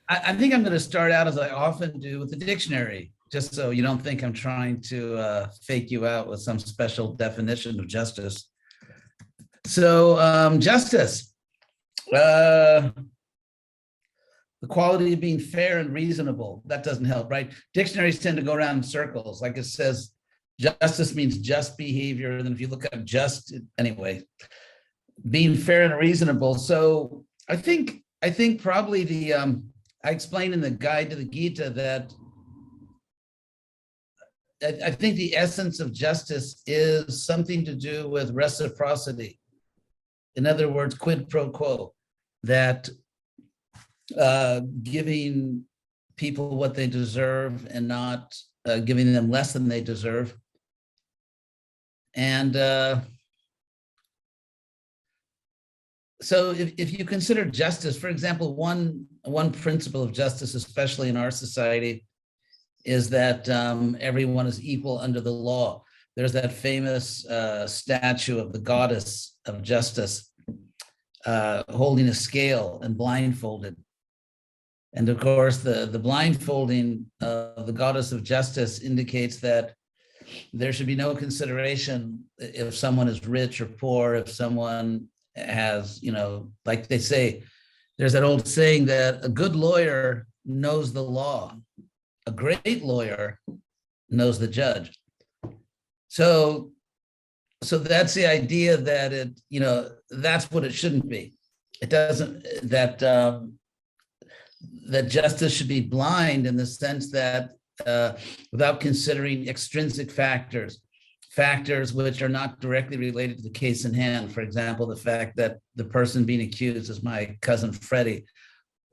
I think I'm going to start out as I often do with the dictionary, just so you don't think I'm trying to fake you out with some special definition of justice. So justice, the quality of being fair and reasonable. That doesn't help, right? Dictionaries tend to go around in circles. Like it says, justice means just behavior. And then if you look up just, anyway, being fair and reasonable. So I think probably I explained in the guide to the Gita that I think the essence of justice is something to do with reciprocity. In other words, quid pro quo, that giving people what they deserve and not giving them less than they deserve. And so if you consider justice, for example, one principle of justice, especially in our society, is that everyone is equal under the law. There's that famous statue of the goddess of justice holding a scale and blindfolded. And of course, the blindfolding of the goddess of justice indicates that there should be no consideration if someone is rich or poor, if someone has, like they say, there's that old saying that a good lawyer knows the law. A great lawyer knows the judge. So that's the idea that that's what it shouldn't be. It doesn't, that justice should be blind in the sense that without considering extrinsic factors which are not directly related to the case in hand. For example, the fact that the person being accused is my cousin Freddie,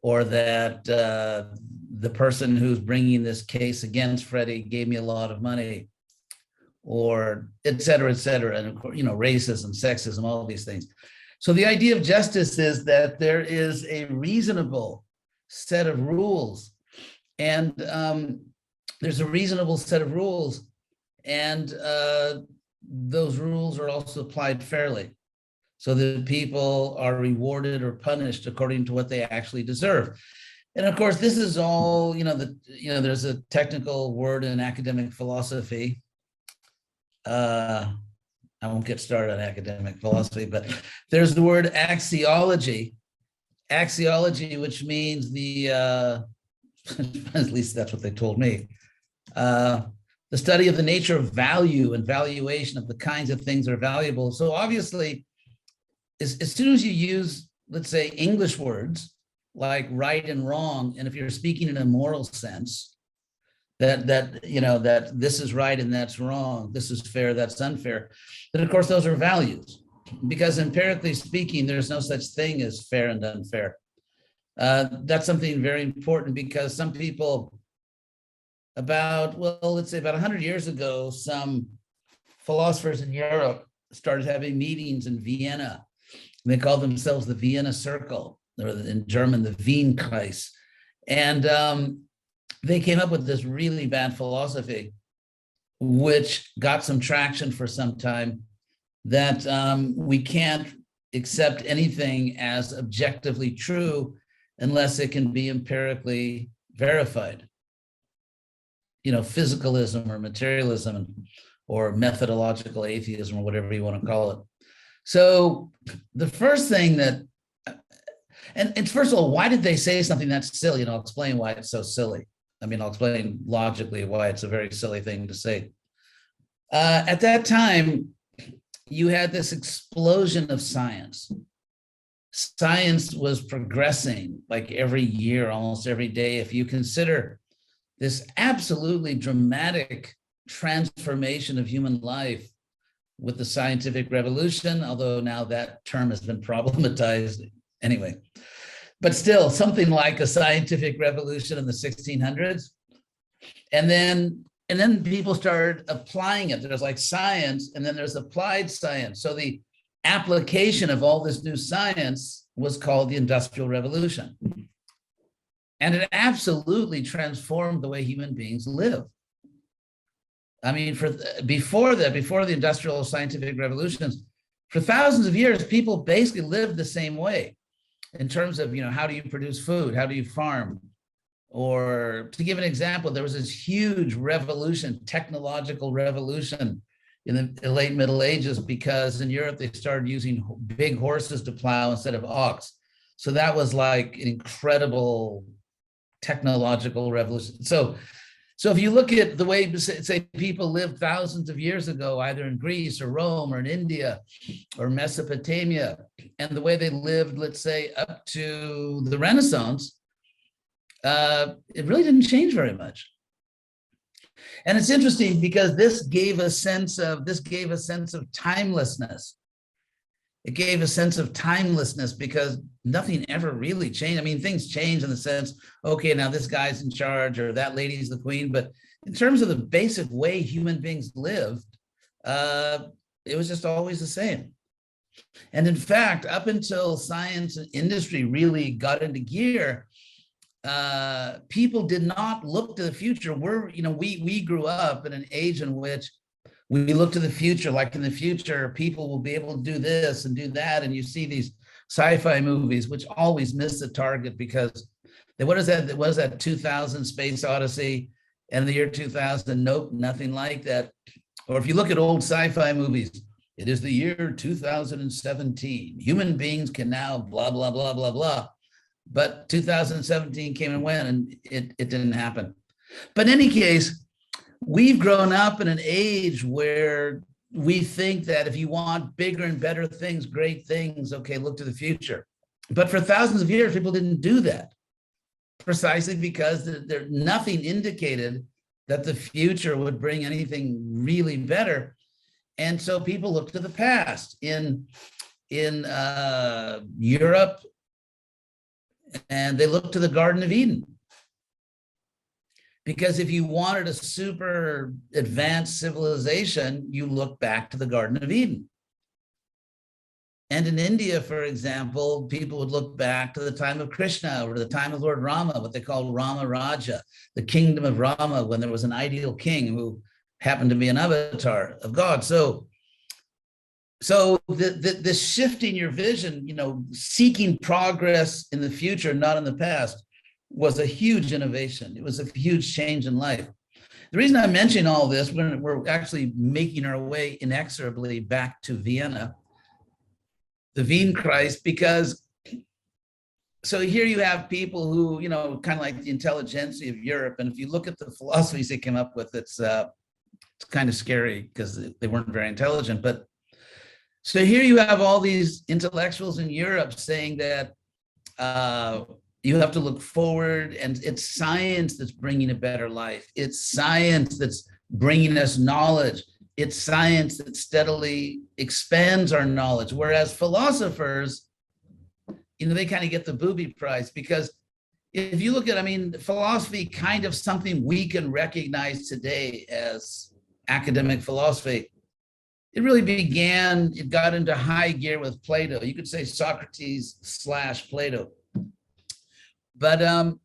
or that the person who's bringing this case against Freddie gave me a lot of money, or et cetera, and of course, racism, sexism, all of these things. So the idea of justice is that there is a reasonable set of rules, and there's a reasonable set of rules, and those rules are also applied fairly, so that people are rewarded or punished according to what they actually deserve. And of course, this is all, there's a technical word in academic philosophy. I won't get started on academic philosophy, but there's the word axiology, which means at least that's what they told me, the study of the nature of value and valuation of the kinds of things that are valuable. So obviously, as soon as you use, let's say, English words like right and wrong, and if you're speaking in a moral sense, that this is right and that's wrong, this is fair, that's unfair, then of course those are values, because empirically speaking, there's no such thing as fair and unfair. That's something very important, because some people let's say about 100 years ago, some philosophers in Europe started having meetings in Vienna. They called themselves the Vienna Circle, or in German, the Wienkreis. And they came up with this really bad philosophy, which got some traction for some time, that we can't accept anything as objectively true unless it can be empirically verified. Physicalism or materialism or methodological atheism, or whatever you want to call it. So the first thing that, and first of all, why did they say something that's silly? And I'll explain why it's so silly. I'll explain logically why it's a very silly thing to say. At that time, you had this explosion of science. Science was progressing like every year, almost every day. If you consider this absolutely dramatic transformation of human life with the scientific revolution, although now that term has been problematized anyway, but still something like a scientific revolution in the 1600s. And then people started applying it. There's like science, and then there's applied science. So the application of all this new science was called the Industrial Revolution. And it absolutely transformed the way human beings live. Before the industrial scientific revolutions, for thousands of years, people basically lived the same way in terms of, how do you produce food? How do you farm? Or to give an example, there was this huge revolution, technological revolution in the late Middle Ages, because in Europe they started using big horses to plow instead of ox. So that was like an incredible technological revolution. So if you look at the way, say, people lived thousands of years ago, either in Greece or Rome or in India or Mesopotamia, and the way they lived, let's say, up to the Renaissance, it really didn't change very much. And it's interesting because this gave a sense of timelessness. It gave a sense of timelessness because nothing ever really changed. I mean, things change in the sense, okay, now this guy's in charge or that lady's the queen. But in terms of the basic way human beings lived, it was just always the same. And in fact, up until science and industry really got into gear, people did not look to the future. We grew up in an age in which we look to the future, like in the future, people will be able to do this and do that. And you see these sci-fi movies, which always miss the target because what is that 2000 Space Odyssey? And in the year 2000, nope, nothing like that. Or if you look at old sci-fi movies, it is the year 2017. Human beings can now blah, blah, blah, blah, blah. But 2017 came and went and it didn't happen. But in any case, we've grown up in an age where we think that if you want bigger and better things, great things, okay, look to the future. But for thousands of years, people didn't do that, precisely because nothing indicated that the future would bring anything really better. And so people look to the past. In Europe, and they look to the Garden of Eden. Because if you wanted a super advanced civilization, you look back to the Garden of Eden. And in India, for example, people would look back to the time of Krishna or the time of Lord Rama, what they call Rama Raja, the kingdom of Rama, when there was an ideal king who happened to be an avatar of God. So the shifting your vision, seeking progress in the future, not in the past, was a huge innovation. It was a huge change in life. The reason I'm mentioning all this, we're actually making our way inexorably back to Vienna, the Wienkreis, because so here you have people who, kind of like the intelligentsia of Europe. And if you look at the philosophies they came up with, it's kind of scary because they weren't very intelligent. But so here you have all these intellectuals in Europe saying that you have to look forward, and it's science that's bringing a better life. It's science that's bringing us knowledge. It's science that steadily expands our knowledge. Whereas philosophers, they kind of get the booby prize, because if you look at, philosophy, kind of something we can recognize today as academic philosophy, it really it got into high gear with Plato. You could say Socrates / Plato. But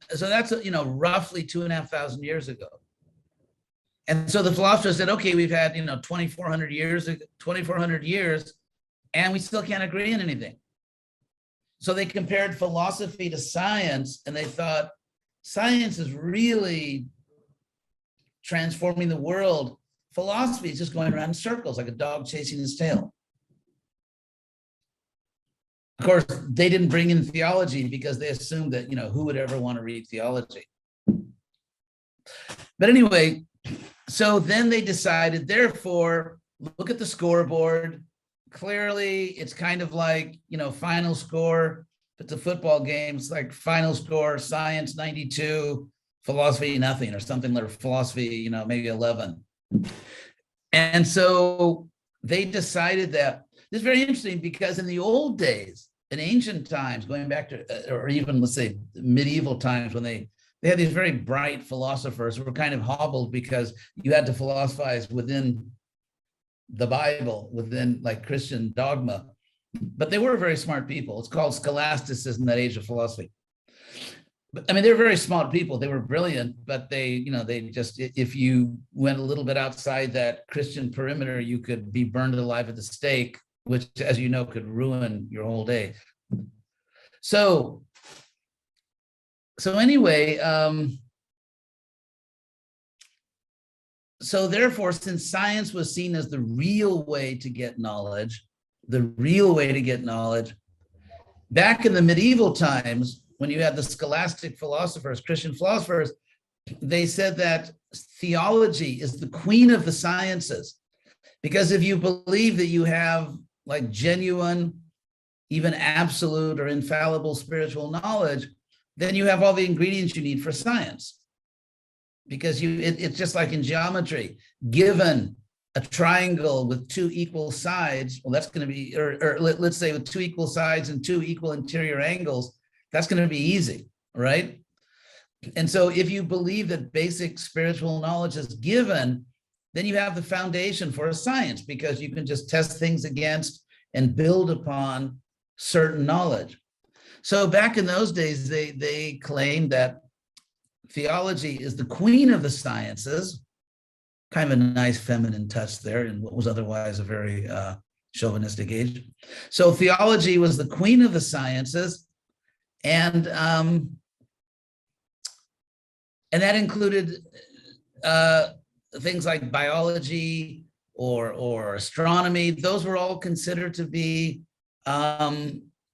so that's, roughly 2,500 years ago. And so the philosophers said, okay, we've had, 2,400 years, and we still can't agree on anything. So they compared philosophy to science, and they thought science is really transforming the world. Philosophy is just going around in circles like a dog chasing his tail. Of course, they didn't bring in theology because they assumed that, who would ever want to read theology? But anyway, so then they decided, therefore, look at the scoreboard. Clearly, it's kind of like, final score. If it's a football game, it's like final score, science 92, philosophy nothing, or something like philosophy, maybe 11. And so they decided that this is very interesting, because in the old days, in ancient times, going back to, or even let's say medieval times, when they had these very bright philosophers who were kind of hobbled because you had to philosophize within the Bible, within like Christian dogma, but they were very smart people. It's called scholasticism, that age of philosophy. But they were very smart people. They were brilliant, but they just, if you went a little bit outside that Christian perimeter, you could be burned alive at the stake, which, as you know, could ruin your whole day. So so anyway, so therefore, since science was seen as the real way to get knowledge, back in the medieval times, when you had the scholastic philosophers, Christian philosophers, they said that theology is the queen of the sciences. Because if you believe that you have like genuine, even absolute or infallible spiritual knowledge, then you have all the ingredients you need for science. Because it's just like in geometry, given a triangle with two equal sides, well, that's going to be, or let's say with two equal sides and two equal interior angles, that's going to be easy, right? And so if you believe that basic spiritual knowledge is given, then you have the foundation for a science, because you can just test things against and build upon certain knowledge. So back in those days, they claimed that theology is the queen of the sciences, kind of a nice feminine touch there in what was otherwise a very chauvinistic age. So theology was the queen of the sciences, and that included things like biology or astronomy. Those were all considered to be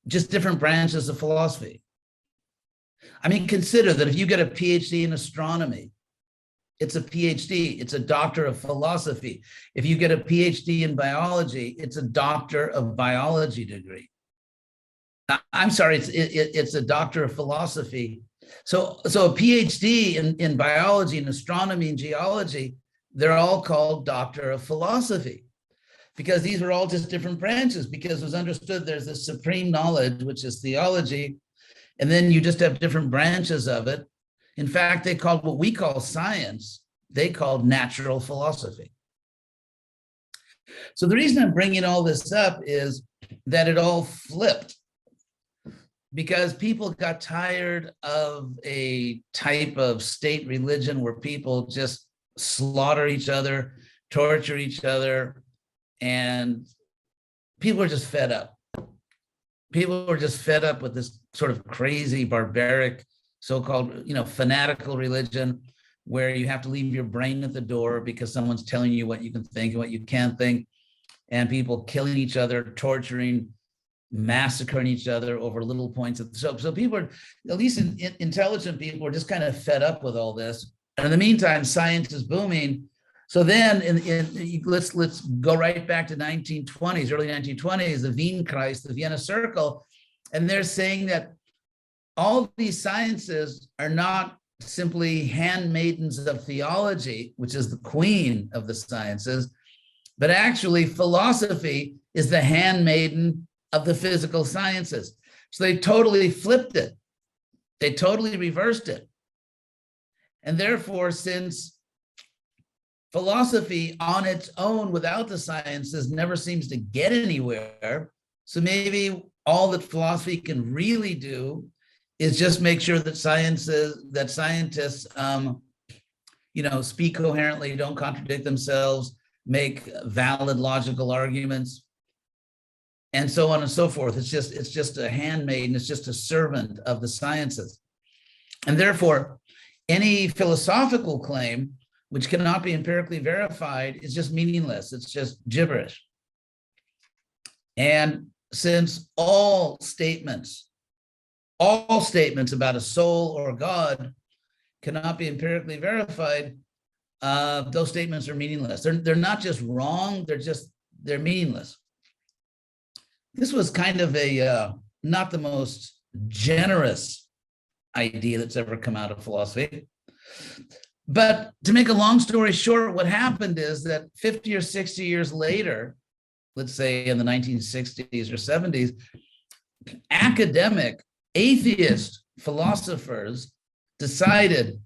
just different branches of philosophy. I mean, consider that if you get a PhD in astronomy, it's a PhD, it's a doctor of philosophy. If you get a PhD in biology, it's a doctor of biology degree. I'm sorry, it's a doctor of philosophy. So a PhD in biology and astronomy and geology, they're all called doctor of philosophy, because these were all just different branches, because it was understood there's this supreme knowledge, which is theology, and then you just have different branches of it. In fact, they called what we call science, they called natural philosophy. So the reason I'm bringing all this up is that it all flipped, because people got tired of a type of state religion where people just slaughter each other, torture each other, and people are just fed up. People were just fed up with this sort of crazy, barbaric, so-called, fanatical religion, where you have to leave your brain at the door because someone's telling you what you can think and what you can't think, and people killing each other, torturing, massacring each other over little points of so people are, at least intelligent people, are just kind of fed up with all this. And in the meantime, science is booming. So then let's go right back to 1920s, early 1920s, the Wienkreis, the Vienna Circle, and they're saying that all these sciences are not simply handmaidens of theology, which is the queen of the sciences, but actually philosophy is the handmaiden of the physical sciences. So they totally flipped it. They totally reversed it. And therefore, since philosophy on its own without the sciences never seems to get anywhere, so maybe all that philosophy can really do is just make sure that scientists speak coherently, don't contradict themselves, make valid logical arguments, and so on and so forth. It's just a handmaiden, it's just a servant of the sciences. And therefore, any philosophical claim which cannot be empirically verified is just meaningless. It's just gibberish. And since all statements about a soul or God cannot be empirically verified, those statements are meaningless. They're not just wrong, they're meaningless. This was kind of a not the most generous idea that's ever come out of philosophy. But to make a long story short, what happened is that 50 or 60 years later, let's say in the 1960s or 70s, academic atheist philosophers decided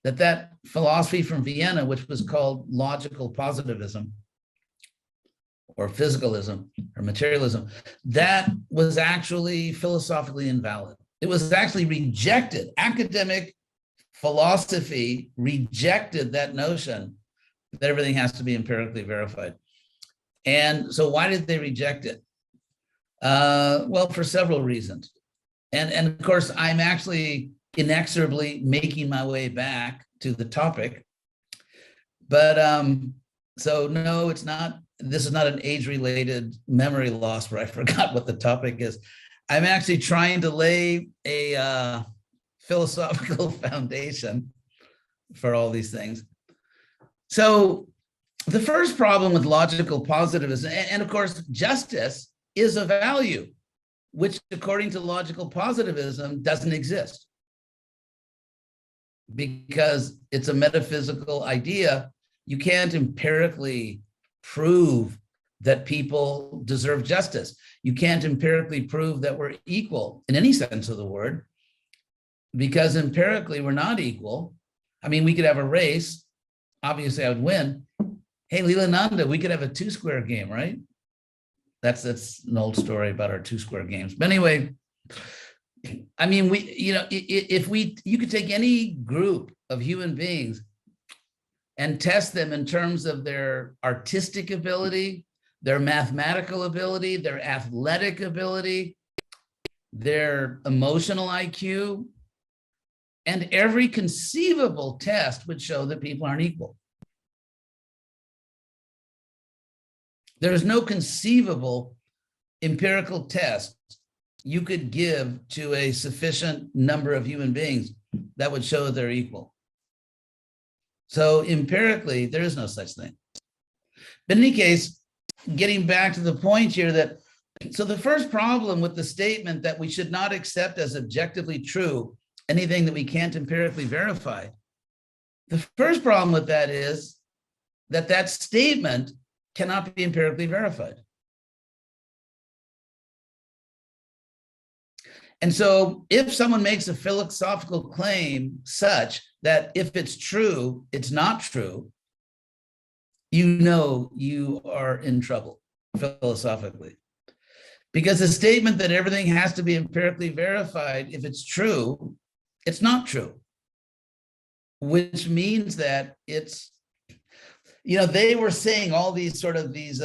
that philosophy from Vienna, which was called logical positivism or physicalism or materialism, that was actually philosophically invalid. It was actually rejected. Academic philosophy rejected that notion that everything has to be empirically verified. And so why did they reject it? Well, for several reasons. And of course, I'm actually inexorably making my way back to the topic. But so no, it's not, this is not an age-related memory loss where I forgot what the topic is. I'm actually trying to lay a philosophical foundation for all these things. So the first problem with logical positivism, and of course, justice is a value, which according to logical positivism doesn't exist because it's a metaphysical idea. You can't empirically prove that people deserve justice. You can't empirically prove that we're equal in any sense of the word, because empirically we're not equal. I mean, we could have a race. Obviously, I would win. Hey, Leela Nanda, we could have a 2-square game, right? That's an old story about our 2-square games. But anyway, I mean, you could take any group of human beings and test them in terms of their artistic ability, their mathematical ability, their athletic ability, their emotional IQ, and every conceivable test would show that people aren't equal. There is no conceivable empirical test you could give to a sufficient number of human beings that would show they're equal. So empirically, there is no such thing. But in any case, getting back to the point here that, so the first problem with the statement that we should not accept as objectively true anything that we can't empirically verify, the first problem with that is that that statement cannot be empirically verified. And so if someone makes a philosophical claim such that if it's true, it's not true, you know you are in trouble philosophically. Because the statement that everything has to be empirically verified, if it's true, it's not true. Which means that it's, they were saying all these sort of these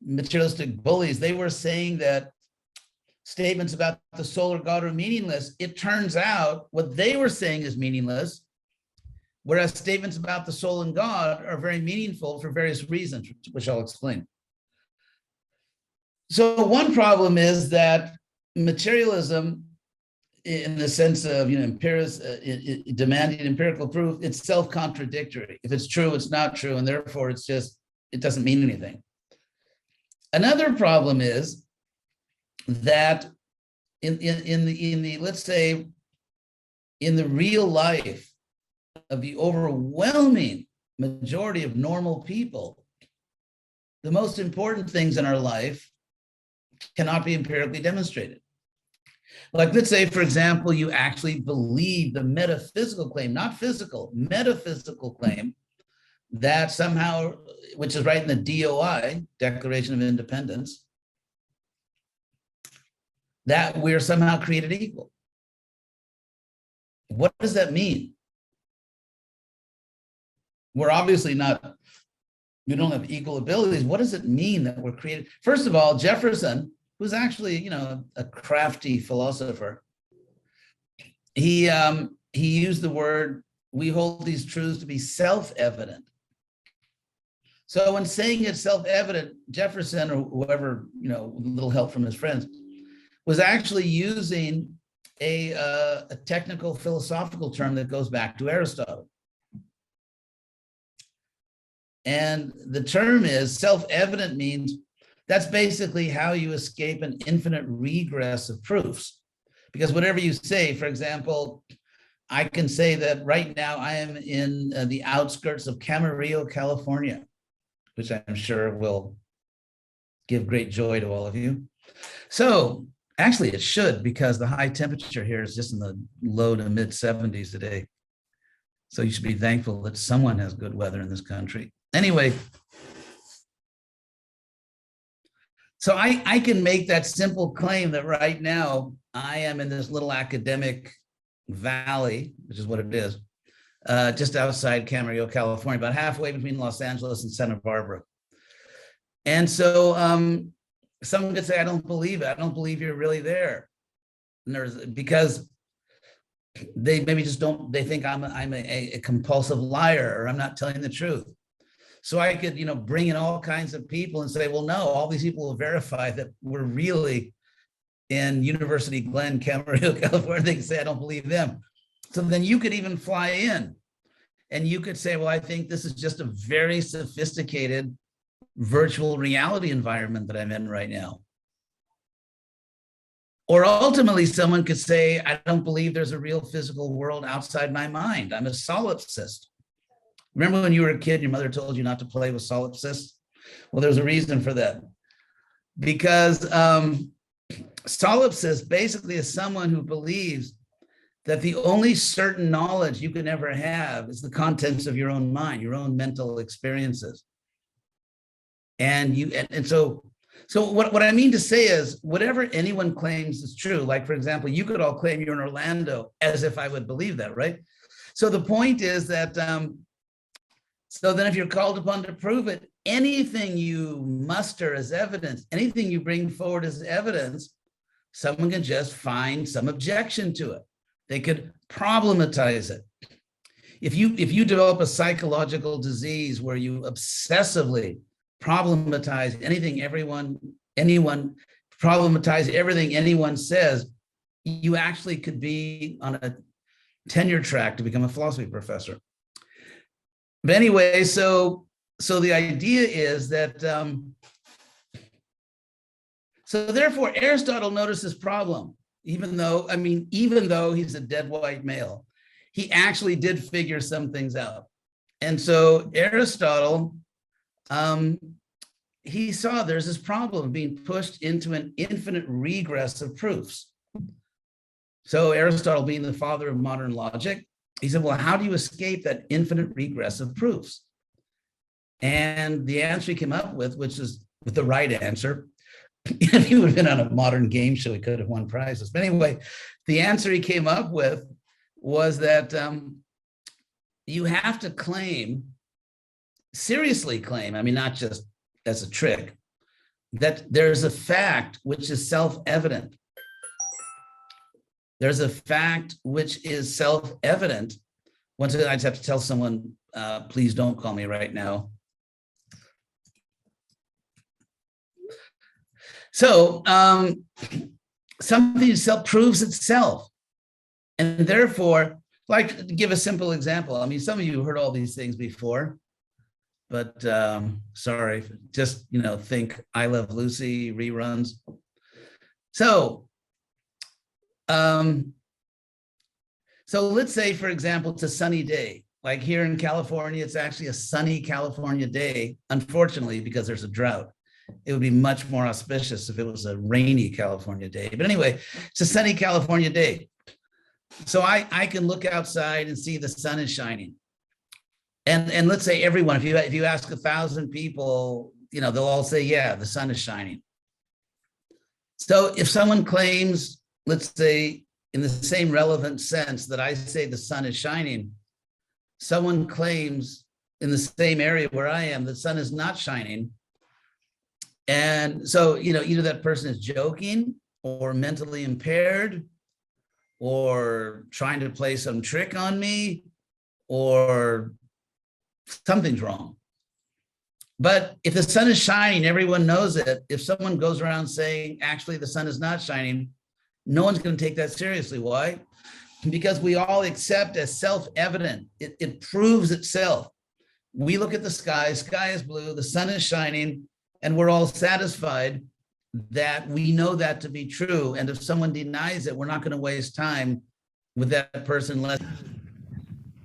materialistic bullies, they were saying that statements about the soul or God are meaningless. It turns out what they were saying is meaningless, whereas statements about the soul and God are very meaningful for various reasons, which I'll explain. So one problem is that materialism, in the sense of demanding empirical proof, it's self-contradictory. If it's true, it's not true, and therefore it doesn't mean anything. Another problem is that in the let's say in the real life of the overwhelming majority of normal people, the most important things in our life cannot be empirically demonstrated. Like, let's say, for example, you actually believe the metaphysical claim, not physical, metaphysical claim that somehow, which is right in the DOI, Declaration of Independence, that we're somehow created equal. What does that mean? We're obviously not, we don't have equal abilities. What does it mean that we're created? First of all, Jefferson, who's actually, a crafty philosopher, he used the word, we hold these truths to be self-evident. So when saying it's self-evident, Jefferson, or whoever, with a little help from his friends, was actually using a technical philosophical term that goes back to Aristotle. And the term is self-evident means that's basically how you escape an infinite regress of proofs. Because whatever you say, for example, I can say that right now I am in the outskirts of Camarillo, California, which I'm sure will give great joy to all of you. So actually it should, because the high temperature here is just in the low to mid 70s today. So you should be thankful that someone has good weather in this country. Anyway, so I can make that simple claim that right now I am in this little academic valley, which is what it is, just outside Camarillo, California, about halfway between Los Angeles and Santa Barbara. And so someone could say, I don't believe it. I don't believe you're really there. And because they maybe just don't, they think I'm a compulsive liar, or I'm not telling the truth. So I could, bring in all kinds of people and say, well, no, all these people will verify that we're really in University Glen, Camarillo, California. They can say, I don't believe them. So then you could even fly in and you could say, well, I think this is just a very sophisticated virtual reality environment that I'm in right now. Or ultimately, someone could say, I don't believe there's a real physical world outside my mind. I'm a solipsist. Remember when you were a kid, your mother told you not to play with solipsists? Well, there's a reason for that. Because solipsist basically is someone who believes that the only certain knowledge you can ever have is the contents of your own mind, your own mental experiences. And so what I mean to say is, whatever anyone claims is true, like, for example, you could all claim you're in Orlando as if I would believe that, right? So the point is that, so then if you're called upon to prove it, anything you muster as evidence, anything you bring forward as evidence, someone can just find some objection to it. They could problematize it. If you develop a psychological disease where you obsessively problematize anyone problematize everything anyone says, you actually could be on a tenure track to become a philosophy professor. But anyway, so the idea is that, so therefore Aristotle noticed this problem, even though he's a dead white male, he actually did figure some things out. And so Aristotle, he saw there's this problem being pushed into an infinite regress of proofs. So Aristotle, being the father of modern logic, he said, well, how do you escape that infinite regress of proofs? And the answer he came up with, which is with the right answer, if he would have been on a modern game show, he could have won prizes. But anyway, the answer he came up with was that you have to seriously claim, I mean, not just as a trick, that there's a fact which is self-evident. There's a fact which is self-evident. Once again, I just have to tell someone, please don't call me right now. So something proves itself. And therefore, like, to give a simple example, I mean, some of you heard all these things before, but sorry, just, think I Love Lucy reruns. So let's say, for example, it's a sunny day. Like here in California, it's actually a sunny California day, unfortunately, because there's a drought. It would be much more auspicious if it was a rainy California day. But anyway, it's a sunny California day. So I can look outside and see the sun is shining. And let's say everyone, if you ask 1,000 people, they'll all say, yeah, the sun is shining. So if someone claims, let's say, in the same relevant sense that I say the sun is shining, someone claims in the same area where I am, the sun is not shining. And so, either that person is joking or mentally impaired or trying to play some trick on me, or something's wrong. But if the sun is shining, everyone knows it. If someone goes around saying, actually, the sun is not shining, no one's going to take that seriously. Why? Because we all accept as self-evident. It proves itself. We look at the sky is blue, the sun is shining, and we're all satisfied that we know that to be true. And if someone denies it, we're not going to waste time with that person.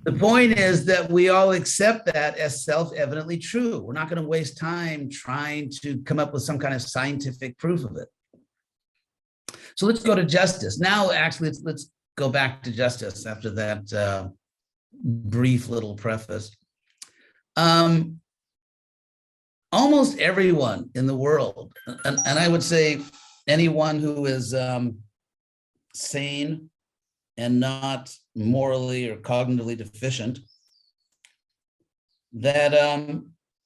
The point is that we all accept that as self-evidently true. We're not going to waste time trying to come up with some kind of scientific proof of it. So let's go to justice. Now, actually, let's go back to justice after that brief little preface. Almost everyone in the world, and I would say anyone who is sane and not morally or cognitively deficient, that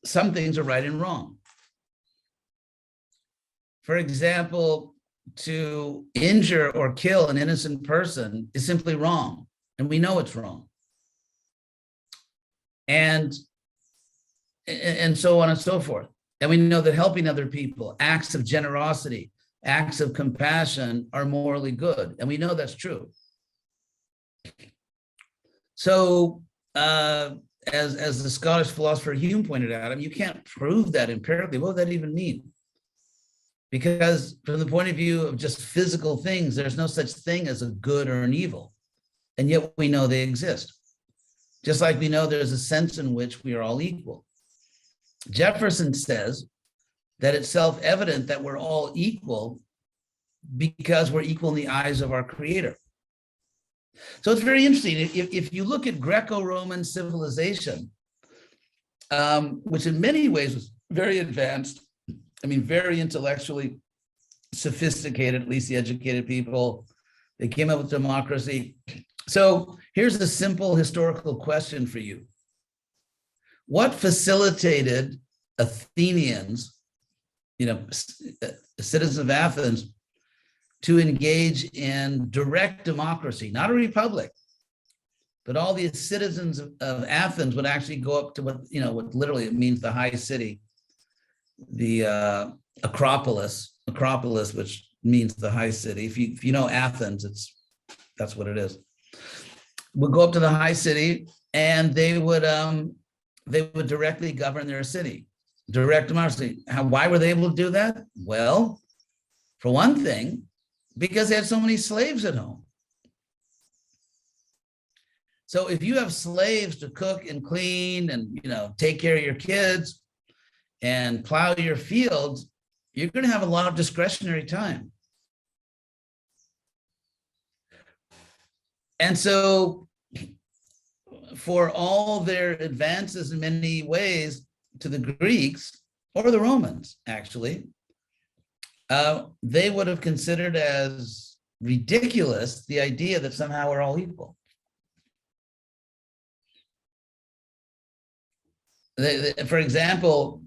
some things are right and wrong. For example, to injure or kill an innocent person is simply wrong. and we know it's wrong. And so on and so forth. And we know that helping other people, acts of generosity, acts of compassion are morally good. And we know that's true. So as the Scottish philosopher Hume pointed out, you can't prove that empirically. What would that even mean? Because from the point of view of just physical things, there's no such thing as a good or an evil. And yet we know they exist. Just like we know there's a sense in which we are all equal. Jefferson says that it's self-evident that we're all equal because we're equal in the eyes of our Creator. So it's very interesting. If you look at Greco-Roman civilization, which in many ways was very advanced, very intellectually sophisticated, at least the educated people, they came up with democracy. So here's a simple historical question for you. What facilitated Athenians, citizens of Athens, to engage in direct democracy, not a republic, but all the citizens of Athens would actually go up to what literally it means the high city, the Acropolis, which means the high city. If you know Athens, that's what it is. Would go up to the high city, and they would directly govern their city, direct democracy. Why were they able to do that? Well, for one thing, because they had so many slaves at home. So if you have slaves to cook and clean and take care of your kids and plow your fields, you're going to have a lot of discretionary time. And so for all their advances in many ways to the Greeks, or the Romans, actually, they would have considered as ridiculous the idea that somehow we're all equal. For example,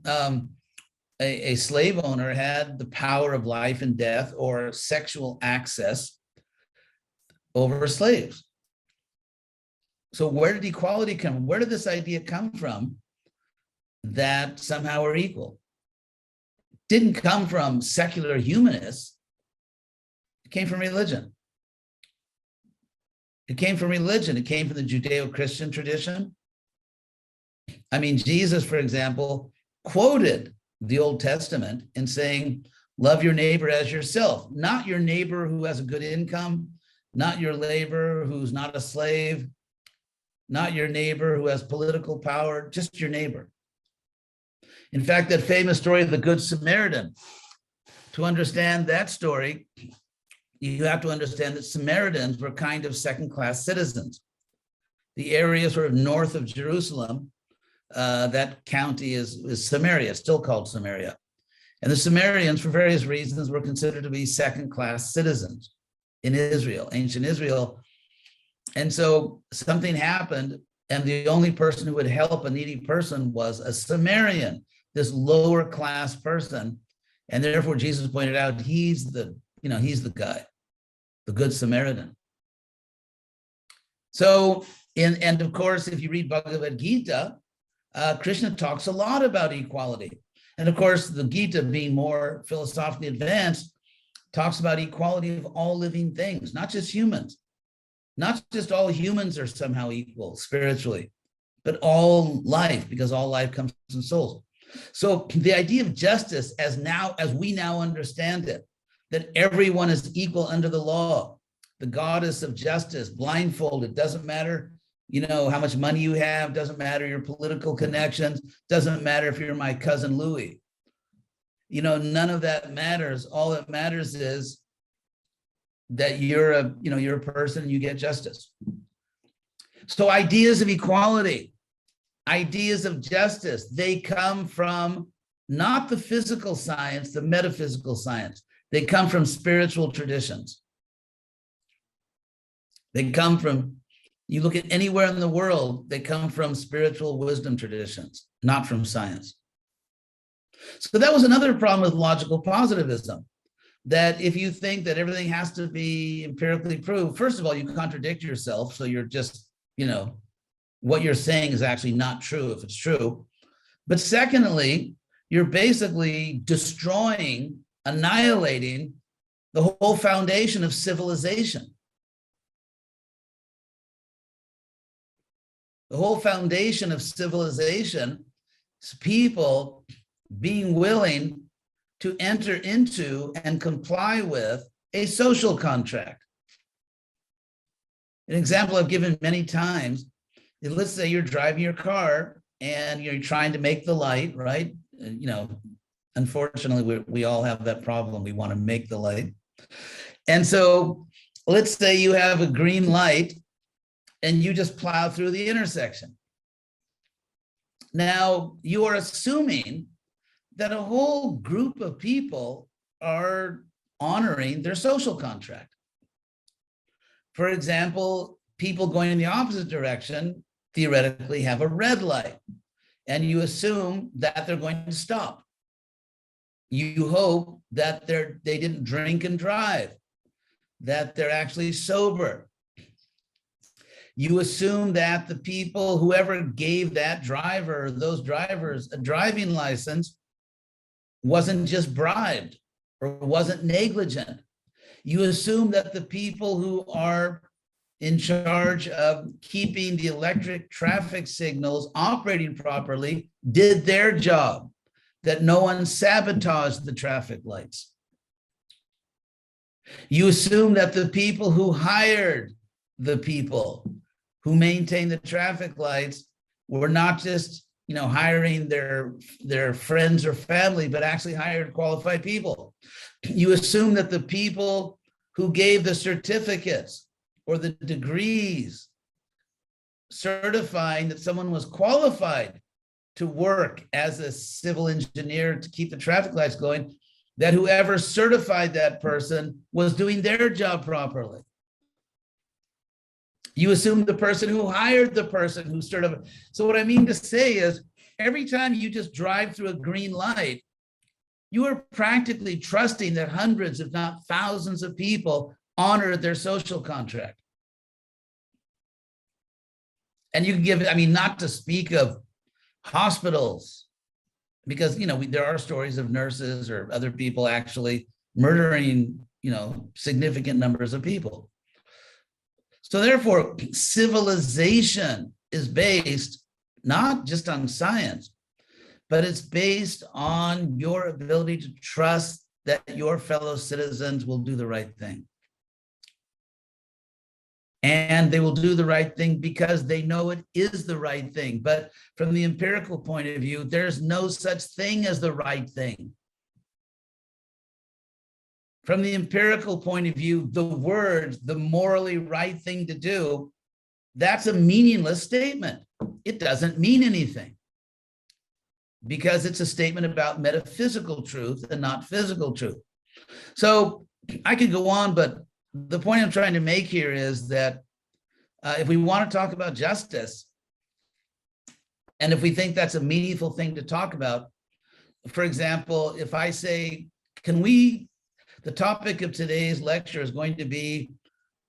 a slave owner had the power of life and death or sexual access over slaves. So where did equality come from? Where did this idea come from that somehow we're equal? It didn't come from secular humanists. It came from religion. It came from religion. It came from the Judeo-Christian tradition. Jesus, for example, quoted the Old Testament in saying, love your neighbor as yourself, not your neighbor who has a good income, not your neighbor who's not a slave, not your neighbor who has political power, just your neighbor. In fact, that famous story of the Good Samaritan, to understand that story, you have to understand that Samaritans were kind of second-class citizens. The area sort of north of Jerusalem, that county is Samaria, still called Samaria. And the Samaritans, for various reasons, were considered to be second-class citizens in Israel, ancient Israel. And so something happened, and the only person who would help a needy person was a Samaritan, this lower-class person. And therefore, Jesus pointed out, he's the guy, the Good Samaritan. So, and of course, if you read Bhagavad Gita, Krishna talks a lot about equality. And of course, the Gita, being more philosophically advanced, talks about equality of all living things, not just humans. Not just all humans are somehow equal spiritually, but all life, because all life comes from souls. So the idea of justice as we now understand it, that everyone is equal under the law, the goddess of justice, blindfolded, doesn't matter how much money you have, doesn't matter your political connections, doesn't matter if you're my cousin Louis. None of that matters. All that matters is that you're a person, you get justice. So ideas of equality, ideas of justice, they come from not the physical science, the metaphysical science. They come from spiritual traditions. They come from, you look at anywhere in the world, they come from spiritual wisdom traditions, not from science. So that was another problem with logical positivism. that if you think that everything has to be empirically proved, first of all, you contradict yourself. So you're just, what you're saying is actually not true if it's true. But secondly, you're basically destroying, annihilating the whole foundation of civilization. The whole foundation of civilization is people being willing to enter into and comply with a social contract. An example I've given many times is, let's say you're driving your car and you're trying to make the light, right? Unfortunately, we all have that problem. We want to make the light. And so let's say you have a green light and you just plow through the intersection. Now, you are assuming that a whole group of people are honoring their social contract. For example, people going in the opposite direction theoretically have a red light, and you assume that they're going to stop. You hope that they didn't drink and drive, that they're actually sober. You assume that the people, whoever gave that driver, those drivers, a driving license, wasn't just bribed or wasn't negligent. You assume that the people who are in charge of keeping the electric traffic signals operating properly did their job, that no one sabotaged the traffic lights. You assume that the people who hired the people who maintain the traffic lights were not just hiring their friends or family, but actually hired qualified people. You assume that the people who gave the certificates or the degrees certifying that someone was qualified to work as a civil engineer to keep the traffic lights going, that whoever certified that person was doing their job properly. You assume the person who hired the person who certified. So what I mean to say is, every time you just drive through a green light, you are practically trusting that hundreds, if not thousands of people honored their social contract. And you can give, not to speak of hospitals, because, there are stories of nurses or other people actually murdering, significant numbers of people. So therefore, civilization is based not just on science, but it's based on your ability to trust that your fellow citizens will do the right thing. And they will do the right thing because they know it is the right thing. But from the empirical point of view, there's no such thing as the right thing. From the empirical point of view, the words, the morally right thing to do, that's a meaningless statement. It doesn't mean anything because it's a statement about metaphysical truth and not physical truth. So I could go on, but the point I'm trying to make here is that if we want to talk about justice, and if we think that's a meaningful thing to talk about, for example, if I say, the topic of today's lecture is going to be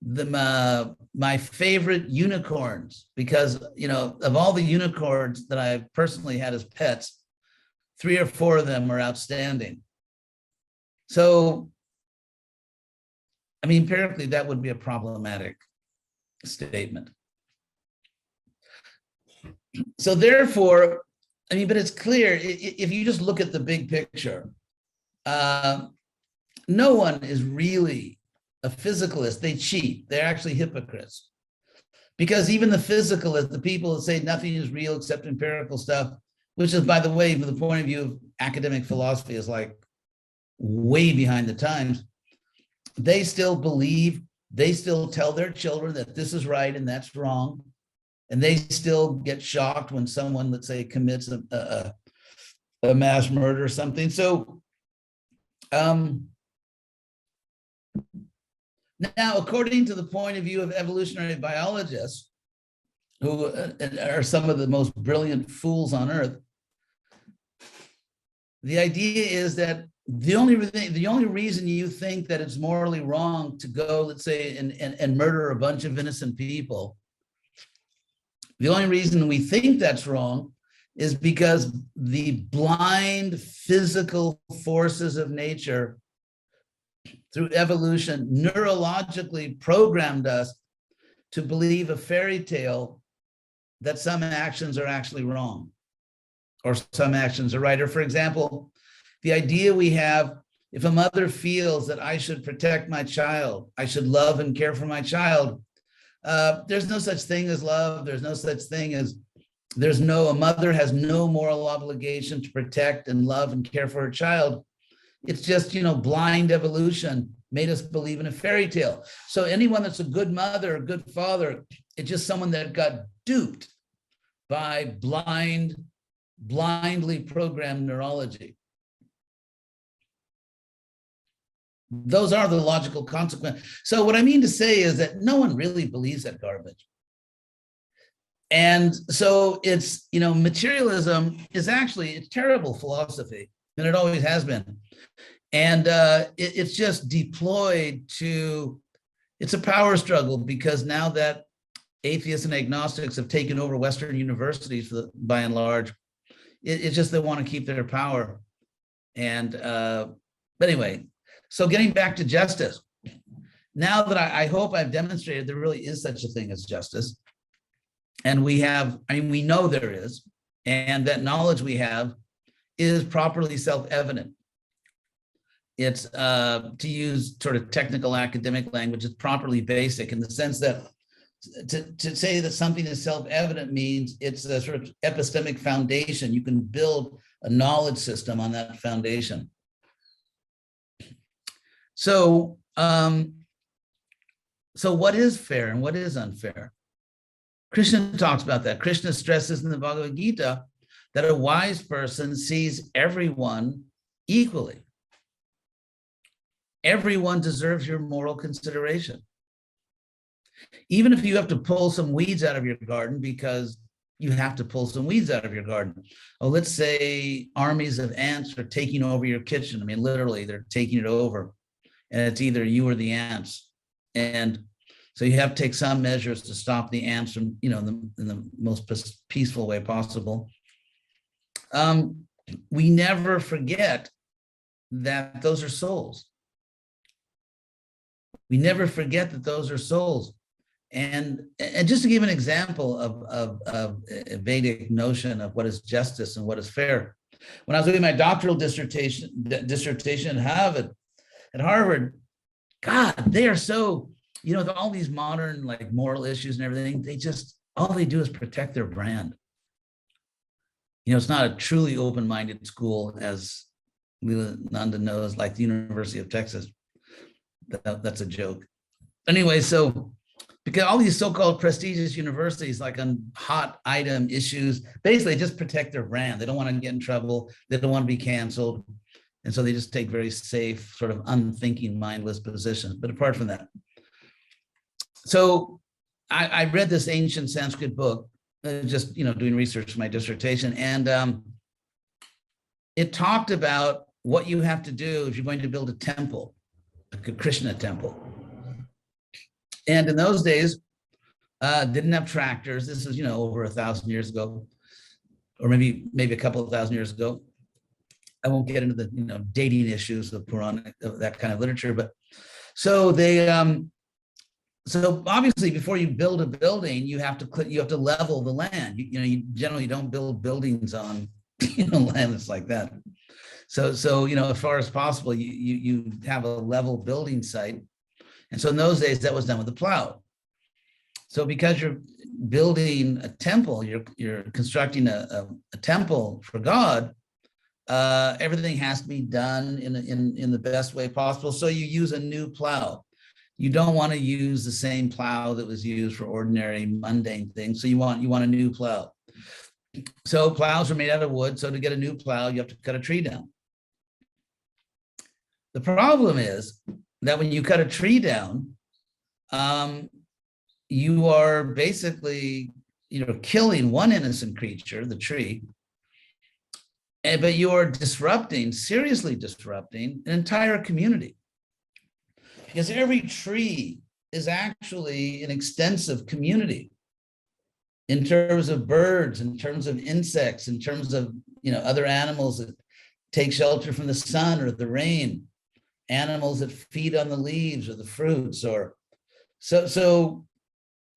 my favorite unicorns, because, of all the unicorns that I've personally had as pets, 3 or 4 of them are outstanding. So, empirically, that would be a problematic statement. So therefore, but it's clear, if you just look at the big picture, no one is really a physicalist. They cheat. They're actually hypocrites. Because even the physicalists, the people that say nothing is real except empirical stuff, which is, by the way, from the point of view of academic philosophy, is like way behind the times. They still believe, they still tell their children that this is right and that's wrong. And they still get shocked when someone, let's say, commits a mass murder or something. So, now, according to the point of view of evolutionary biologists, who are some of the most brilliant fools on earth, the idea is that the only reason you think that it's morally wrong to go, let's say, and murder a bunch of innocent people, the only reason we think that's wrong is because the blind physical forces of nature through evolution neurologically programmed us to believe a fairy tale that some actions are actually wrong or some actions are right. Or for example, the idea we have, if a mother feels that I should protect my child, I should love and care for my child, there's no such thing as love. There's no such thing as, a mother has no moral obligation to protect and love and care for her child. It's just, blind evolution made us believe in a fairy tale. So anyone that's a good mother, a good father, it's just someone that got duped by blindly programmed neurology. Those are the logical consequences. So what I mean to say is that no one really believes that garbage. And so it's, materialism is actually, it's terrible philosophy, and it always has been. And it's just deployed to, it's a power struggle, because now that atheists and agnostics have taken over Western universities by and large, it's just they want to keep their power. And but anyway, so getting back to justice, now that I hope I've demonstrated there really is such a thing as justice, and we know there is, and that knowledge we have is properly self-evident. It's, to use sort of technical academic language, it's properly basic in the sense that to say that something is self-evident means it's a sort of epistemic foundation. You can build a knowledge system on that foundation. So, so what is fair and what is unfair? Krishna talks about that. Krishna stresses in the Bhagavad Gita that a wise person sees everyone equally. Everyone deserves your moral consideration. Even if you have to pull some weeds out of your garden because you have to pull some weeds out of your garden. Oh, let's say armies of ants are taking over your kitchen. I mean, literally, they're taking it over. And it's either you or the ants. And so you have to take some measures to stop the ants from, in the most peaceful way possible. We never forget that those are souls. We never forget that those are souls. And just to give an example of a Vedic notion of what is justice and what is fair. When I was doing my doctoral dissertation at Harvard, God, they are so, all these modern like moral issues and everything, all they do is protect their brand. It's not a truly open-minded school, as Leela Nanda knows, like the University of Texas. That's a joke. Anyway, so because all these so-called prestigious universities, like on hot item issues, basically just protect their brand. They don't want to get in trouble. They don't want to be canceled. And so they just take very safe, sort of unthinking, mindless positions. But apart from that, so I read this ancient Sanskrit book, just doing research for my dissertation, and it talked about what you have to do if you're going to build a temple, like a Krishna temple. And in those days, didn't have tractors. This is over 1,000 years ago, or maybe a couple of thousand years ago. I won't get into the dating issues of Puranic, that kind of literature, but so they so obviously before you build a building, you have to level the land. You generally don't build buildings on land that's like that. So as far as possible, you have a level building site, and so in those days that was done with a plow. So because you're building a temple, you're constructing a temple for God. Everything has to be done in the best way possible. So you use a new plow. You don't want to use the same plow that was used for ordinary mundane things. So you want a new plow. So plows are made out of wood. So to get a new plow, you have to cut a tree down. The problem is that when you cut a tree down, you are basically killing one innocent creature, the tree, but you are disrupting, seriously disrupting an entire community. Because every tree is actually an extensive community in terms of birds, in terms of insects, in terms of, other animals that take shelter from the sun or the rain, animals that feed on the leaves or the fruits, or so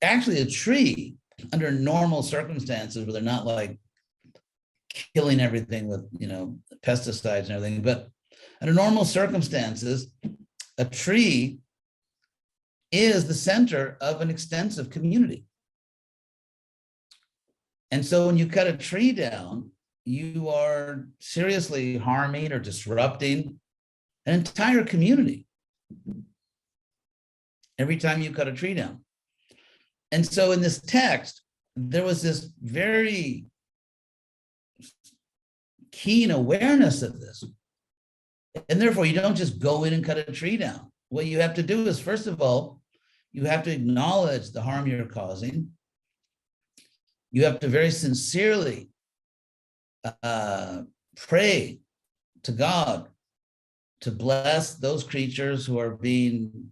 actually a tree under normal circumstances where they're not like killing everything with, pesticides and everything, but under normal circumstances, a tree is the center of an extensive community. And so when you cut a tree down, you are seriously harming or disrupting an entire community every time you cut a tree down. And so in this text, there was this very keen awareness of this. And therefore, you don't just go in and cut a tree down. What you have to do is, first of all, you have to acknowledge the harm you're causing. You have to very sincerely pray to God to bless those creatures who are being,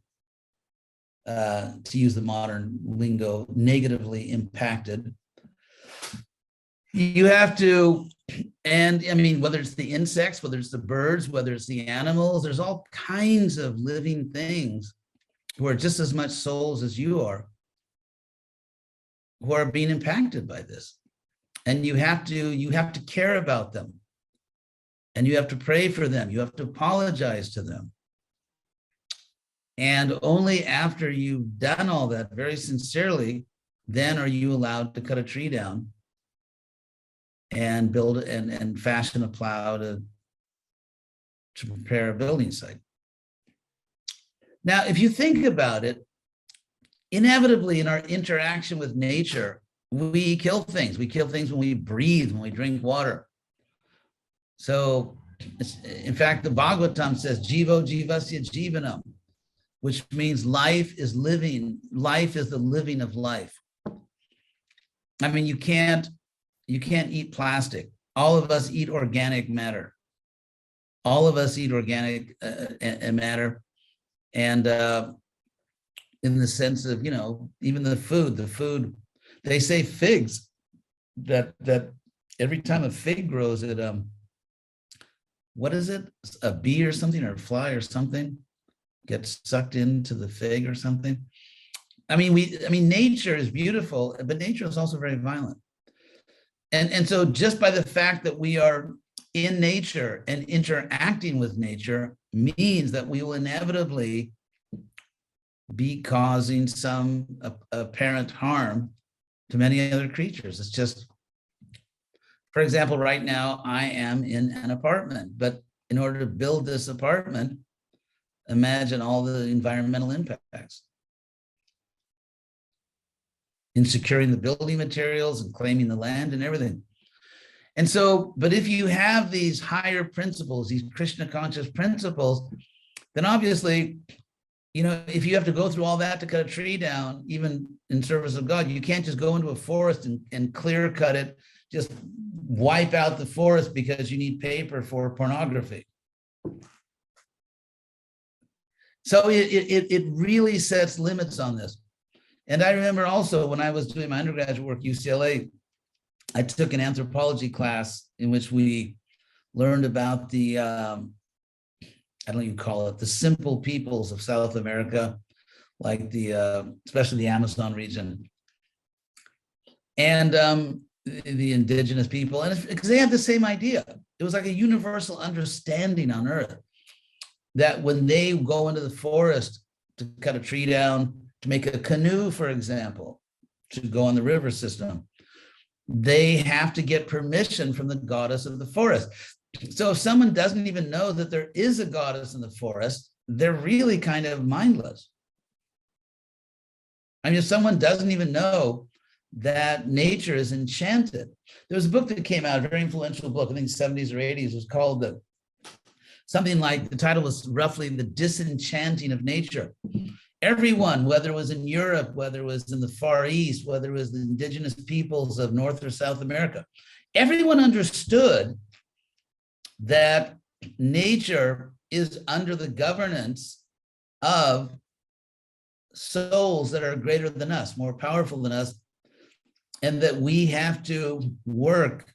to use the modern lingo, negatively impacted. You have to, and I mean, whether it's the insects, whether it's the birds, whether it's the animals, there's all kinds of living things who are just as much souls as you are, who are being impacted by this. And you have to care about them. And you have to pray for them. You have to apologize to them. And only after you've done all that very sincerely, then are you allowed to cut a tree down and build and fashion a plow to prepare a building site. Now, if you think about it, inevitably in our interaction with nature, we kill things. We kill things when we breathe, when we drink water. So, in fact, the Bhagavatam says, Jivo jivasya jivanam, which means life is living. Life is the living of life. I mean, you can't eat plastic. All of us eat organic matter. All of us eat organic matter. And in the sense of, even the food, they say figs, that every time a fig grows, it, what is it? A bee or something, or a fly or something gets sucked into the fig or something. I mean, nature is beautiful, but nature is also very violent. And so just by the fact that we are in nature and interacting with nature means that we will inevitably be causing some apparent harm to many other creatures. It's just, for example, right now I am in an apartment, but in order to build this apartment, imagine all the environmental impacts in securing the building materials and claiming the land and everything. And so, but if you have these higher principles, these Krishna conscious principles, then obviously, if you have to go through all that to cut a tree down, even in service of God, you can't just go into a forest and clear cut it, just wipe out the forest because you need paper for pornography. So it really sets limits on this. And I remember also when I was doing my undergraduate work at UCLA, I took an anthropology class in which we learned about the, I don't know, you call it, the simple peoples of South America, like especially the Amazon region, and the indigenous people, and because they had the same idea. It was like a universal understanding on Earth that when they go into the forest to cut a tree down, to make a canoe, for example, to go on the river system, they have to get permission from the goddess of the forest. So if someone doesn't even know that there is a goddess in the forest, they're really kind of mindless. I mean, if someone doesn't even know that nature is enchanted. There was a book that came out, a very influential book, I think 70s or 80s, it was called something like, the title was roughly The Disenchanting of Nature. Everyone, whether it was in Europe, whether it was in the Far East, whether it was the indigenous peoples of North or South America, everyone understood that nature is under the governance of souls that are greater than us, more powerful than us, and that we have to work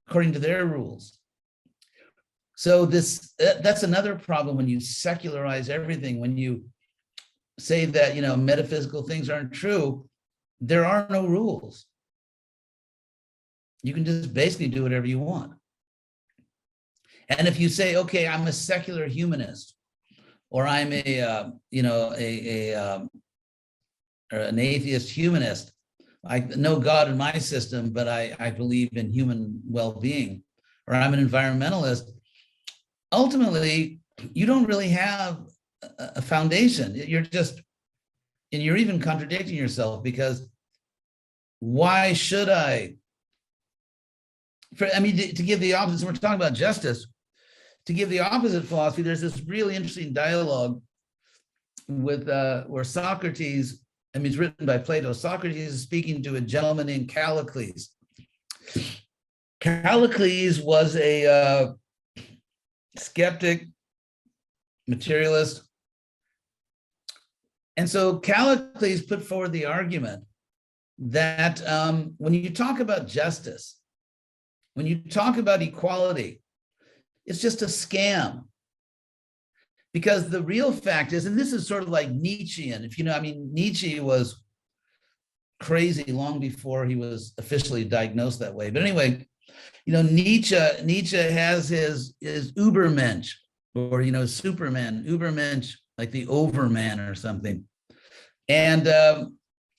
according to their rules. So that's another problem when you secularize everything, when you say that, metaphysical things aren't true. There are no rules. You can just basically do whatever you want. And if you say, okay, I'm a secular humanist, or I'm an atheist humanist, I know God in my system, but I believe in human well-being, or I'm an environmentalist, ultimately, you don't really have a foundation. And you're even contradicting yourself, because why should I? To give the opposite, we're talking about justice. To give the opposite philosophy, there's this really interesting dialogue with where Socrates, it's written by Plato. Socrates is speaking to a gentleman named Callicles. Callicles was a skeptic, materialist. And so Callicles put forward the argument that when you talk about justice, when you talk about equality, it's just a scam. Because the real fact is, and this is sort of like Nietzschean, Nietzsche was crazy long before he was officially diagnosed that way. But anyway, Nietzsche has his Übermensch, or Superman, Übermensch, like the overman or something. And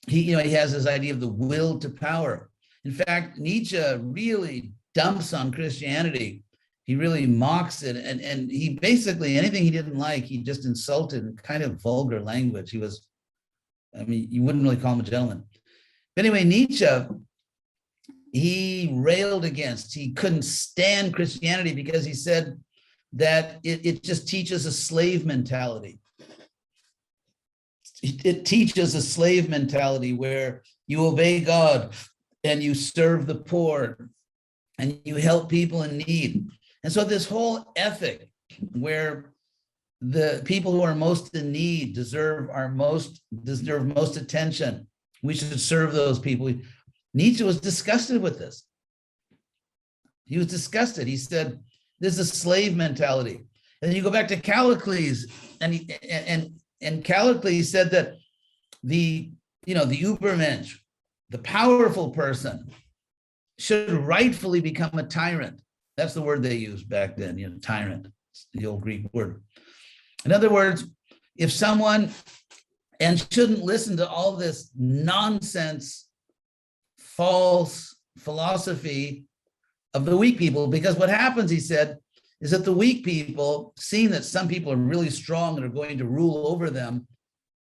he has this idea of the will to power. In fact, Nietzsche really dumps on Christianity. He really mocks it, and he basically, anything he didn't like, he just insulted in kind of vulgar language. He was, you wouldn't really call him a gentleman. But anyway, Nietzsche, he railed against, he couldn't stand Christianity because he said that it just teaches a slave mentality. It teaches a slave mentality where you obey God and you serve the poor and you help people in need. And so this whole ethic where the people who are most in need deserve most attention, we should serve those people. Nietzsche was disgusted with this. He was disgusted. He said, this is a slave mentality. And then you go back to Callicles, and Callicles said that the Übermensch, the powerful person, should rightfully become a tyrant. That's the word they used back then, tyrant, the old Greek word. In other words, if someone, and shouldn't listen to all this nonsense, false philosophy of the weak people, because what happens, he said, is that the weak people, seeing that some people are really strong and are going to rule over them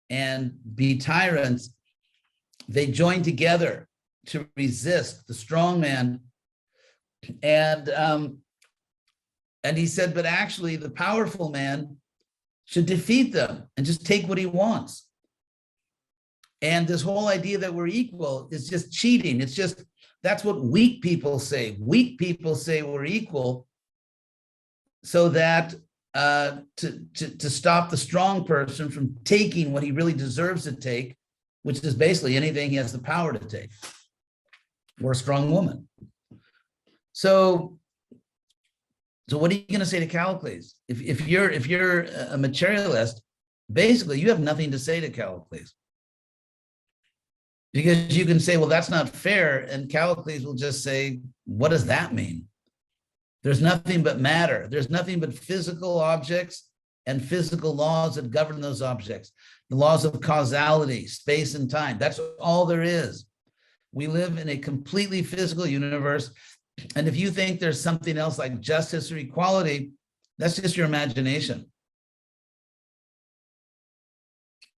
and be tyrants, they join together to resist the strong man. And he said, but actually the powerful man should defeat them and just take what he wants. And this whole idea that we're equal is just cheating. That's what weak people say. Weak people say we're equal so that to stop the strong person from taking what he really deserves to take, which is basically anything he has the power to take, or a strong woman. So what are you going to say to Callicles? If you're a materialist, basically you have nothing to say to Callicles. Because you can say, well, that's not fair. And Callicles will just say, what does that mean? There's nothing but matter. There's nothing but physical objects and physical laws that govern those objects. The laws of causality, space and time. That's all there is. We live in a completely physical universe. And if you think there's something else like justice or equality, that's just your imagination.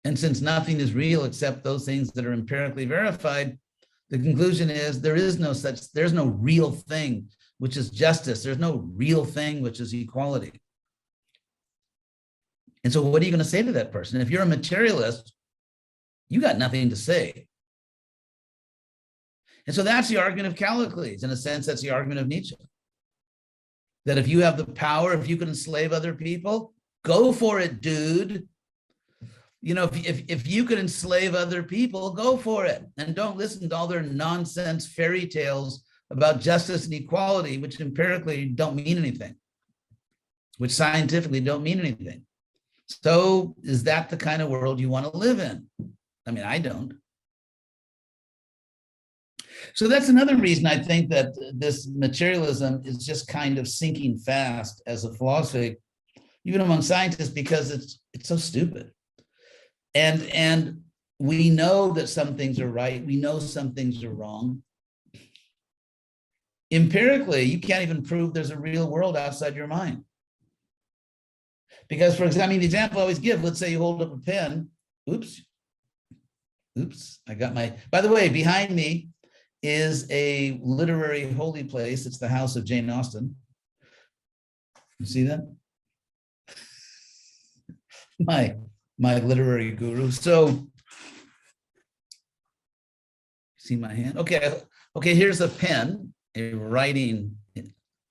And since nothing is real except those things that are empirically verified, the conclusion is there's no real thing, which is justice. There's no real thing, which is equality. And so what are you going to say to that person? If you're a materialist, you got nothing to say. And so that's the argument of Callicles. In a sense, that's the argument of Nietzsche. that if you have the power, if you can enslave other people, go for it, dude. You know, if you could enslave other people, go for it. And don't listen to all their nonsense fairy tales about justice and equality, which empirically don't mean anything, which scientifically don't mean anything. So is that the kind of world you want to live in? I mean, I don't. So that's another reason I think that this materialism is just kind of sinking fast as a philosophy, even among scientists, because it's so stupid. And we know that some things are right. We know some things are wrong. Empirically, you can't even prove there's a real world outside your mind. Because, for example, I mean, the example I always give, let's say you hold up a pen. Oops, I got my, by the way, behind me is a literary holy place. It's the house of Jane Austen. You see that? My literary guru. So, see my hand? Okay, here's a pen, a writing.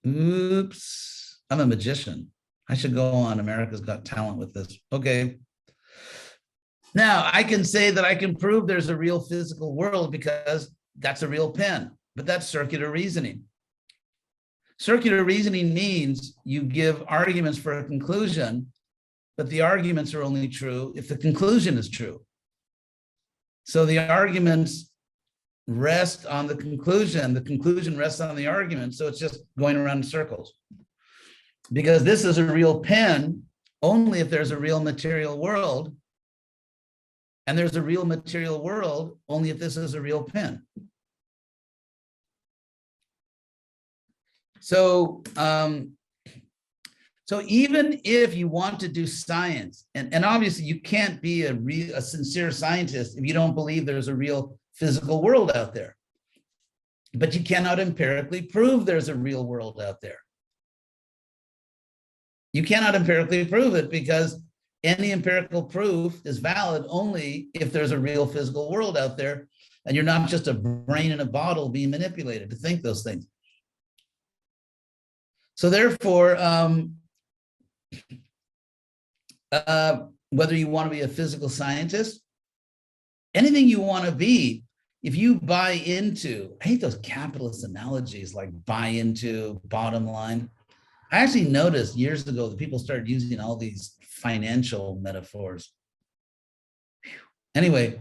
Oops, I'm a magician. I should go on America's Got Talent with this. Okay. Now, I can say that I can prove there's a real physical world because that's a real pen, but that's circular reasoning. Circular reasoning means you give arguments for a conclusion, but the arguments are only true if the conclusion is true. So the arguments rest on the conclusion rests on the argument, so it's just going around in circles. Because this is a real pen only if there's a real material world, and there's a real material world only if this is a real pen. So, so even if you want to do science, and obviously you can't be a sincere scientist if you don't believe there's a real physical world out there, but you cannot empirically prove there's a real world out there. You cannot empirically prove it because any empirical proof is valid only if there's a real physical world out there and you're not just a brain in a bottle being manipulated to think those things. So therefore, whether you want to be a physical scientist, anything you want to be, if you buy into, I hate those capitalist analogies like buy into, bottom line. I actually noticed years ago that people started using all these financial metaphors. Anyway,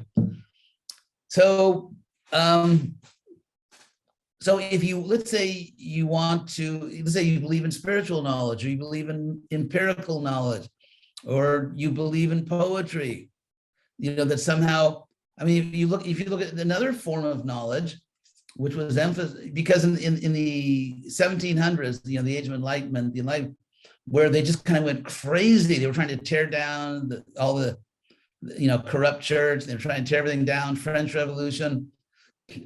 so if you, let's say you believe in spiritual knowledge, or you believe in empirical knowledge, or you believe in poetry, you know, that somehow, I mean, if you look at another form of knowledge, which was emphasized, because in the 1700s, you know, the Age of Enlightenment, where they just kind of went crazy. They were trying to tear down all the, you know, corrupt church. They were trying to tear everything down, French Revolution,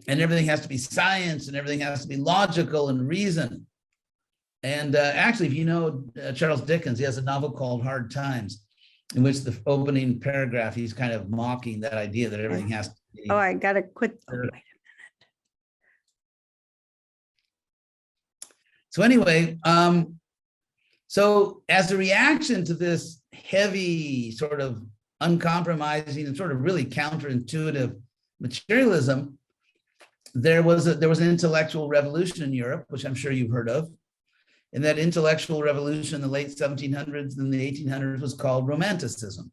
and everything has to be science and everything has to be logical and reason. And actually, if you know Charles Dickens, he has a novel called Hard Times, in which the opening paragraph, he's kind of mocking that idea that everything has to be. Oh, I got to quit. Oh, wait a minute. So anyway, so as a reaction to this heavy, sort of uncompromising and sort of really counterintuitive materialism, there was an intellectual revolution in Europe, which I'm sure you've heard of. And that intellectual revolution in the late 1700s and the 1800s was called Romanticism.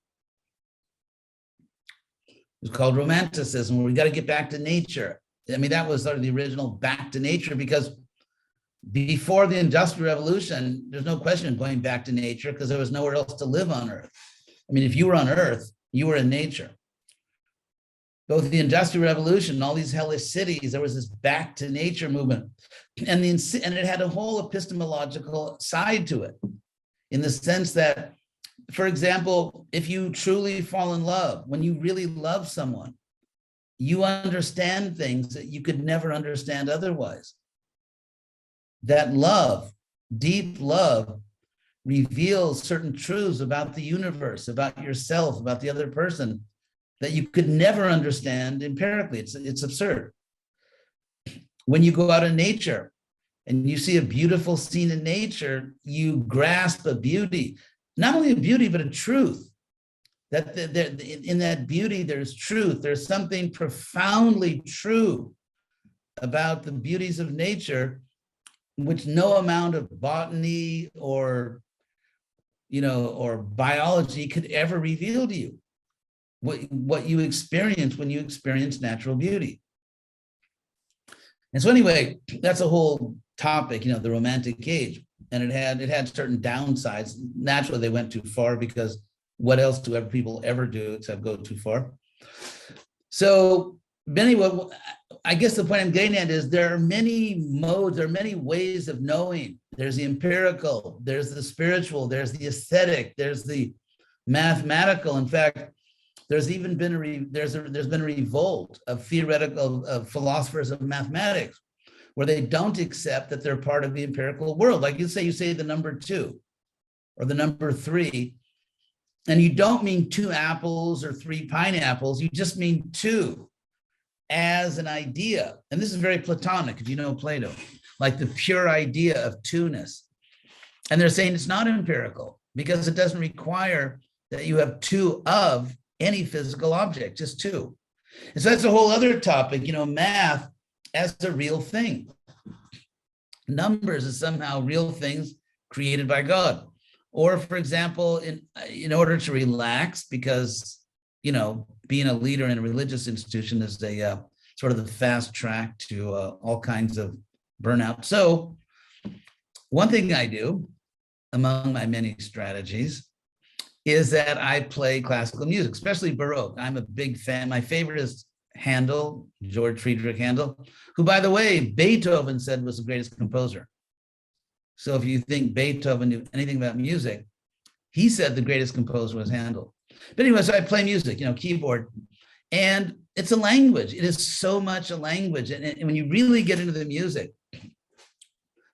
It was called Romanticism, where we got to get back to nature. I mean, that was sort of the original back to nature, because before the Industrial Revolution, there's no question of going back to nature because there was nowhere else to live on Earth. I mean, if you were on Earth, you were in nature. Both the Industrial Revolution and all these hellish cities, there was this back to nature movement. And it had a whole epistemological side to it, in the sense that, for example, if you truly fall in love, when you really love someone, you understand things that you could never understand otherwise. That love, deep love, reveals certain truths about the universe, about yourself, about the other person, that you could never understand empirically. It's absurd. When you go out in nature and you see a beautiful scene in nature, you grasp a beauty, not only a beauty, but a truth. That in that beauty, there's truth. There's something profoundly true about the beauties of nature, which no amount of botany or biology could ever reveal to you. What you experience when you experience natural beauty. And so anyway, that's a whole topic, the Romantic Age, and it had certain downsides. Naturally, they went too far, because what else do people ever do except go too far? So anyway, I guess the point I'm getting at is there are many modes, there are many ways of knowing. There's the empirical, there's the spiritual, there's the aesthetic, there's the mathematical. In fact, there's even been there's been a revolt of philosophers of mathematics, where they don't accept that they're part of the empirical world. Like you say the number 2 or the number 3, and you don't mean 2 apples or 3 pineapples, you just mean 2 as an idea. And this is very Platonic, if you know Plato, like the pure idea of two-ness. And they're saying it's not empirical because it doesn't require that you have 2 of any physical object, just 2. And so that's a whole other topic, math as a real thing. Numbers is somehow real things created by God. Or, for example, in order to relax, because, being a leader in a religious institution is a sort of the fast track to all kinds of burnout. So one thing I do, among my many strategies, is that I play classical music, especially Baroque. I'm a big fan. My favorite is Handel, George Friedrich Handel, who, by the way, Beethoven said was the greatest composer. So if you think Beethoven knew anything about music, he said the greatest composer was Handel. But anyway, so I play music, keyboard, and it's a language. It is so much a language. And when you really get into the music,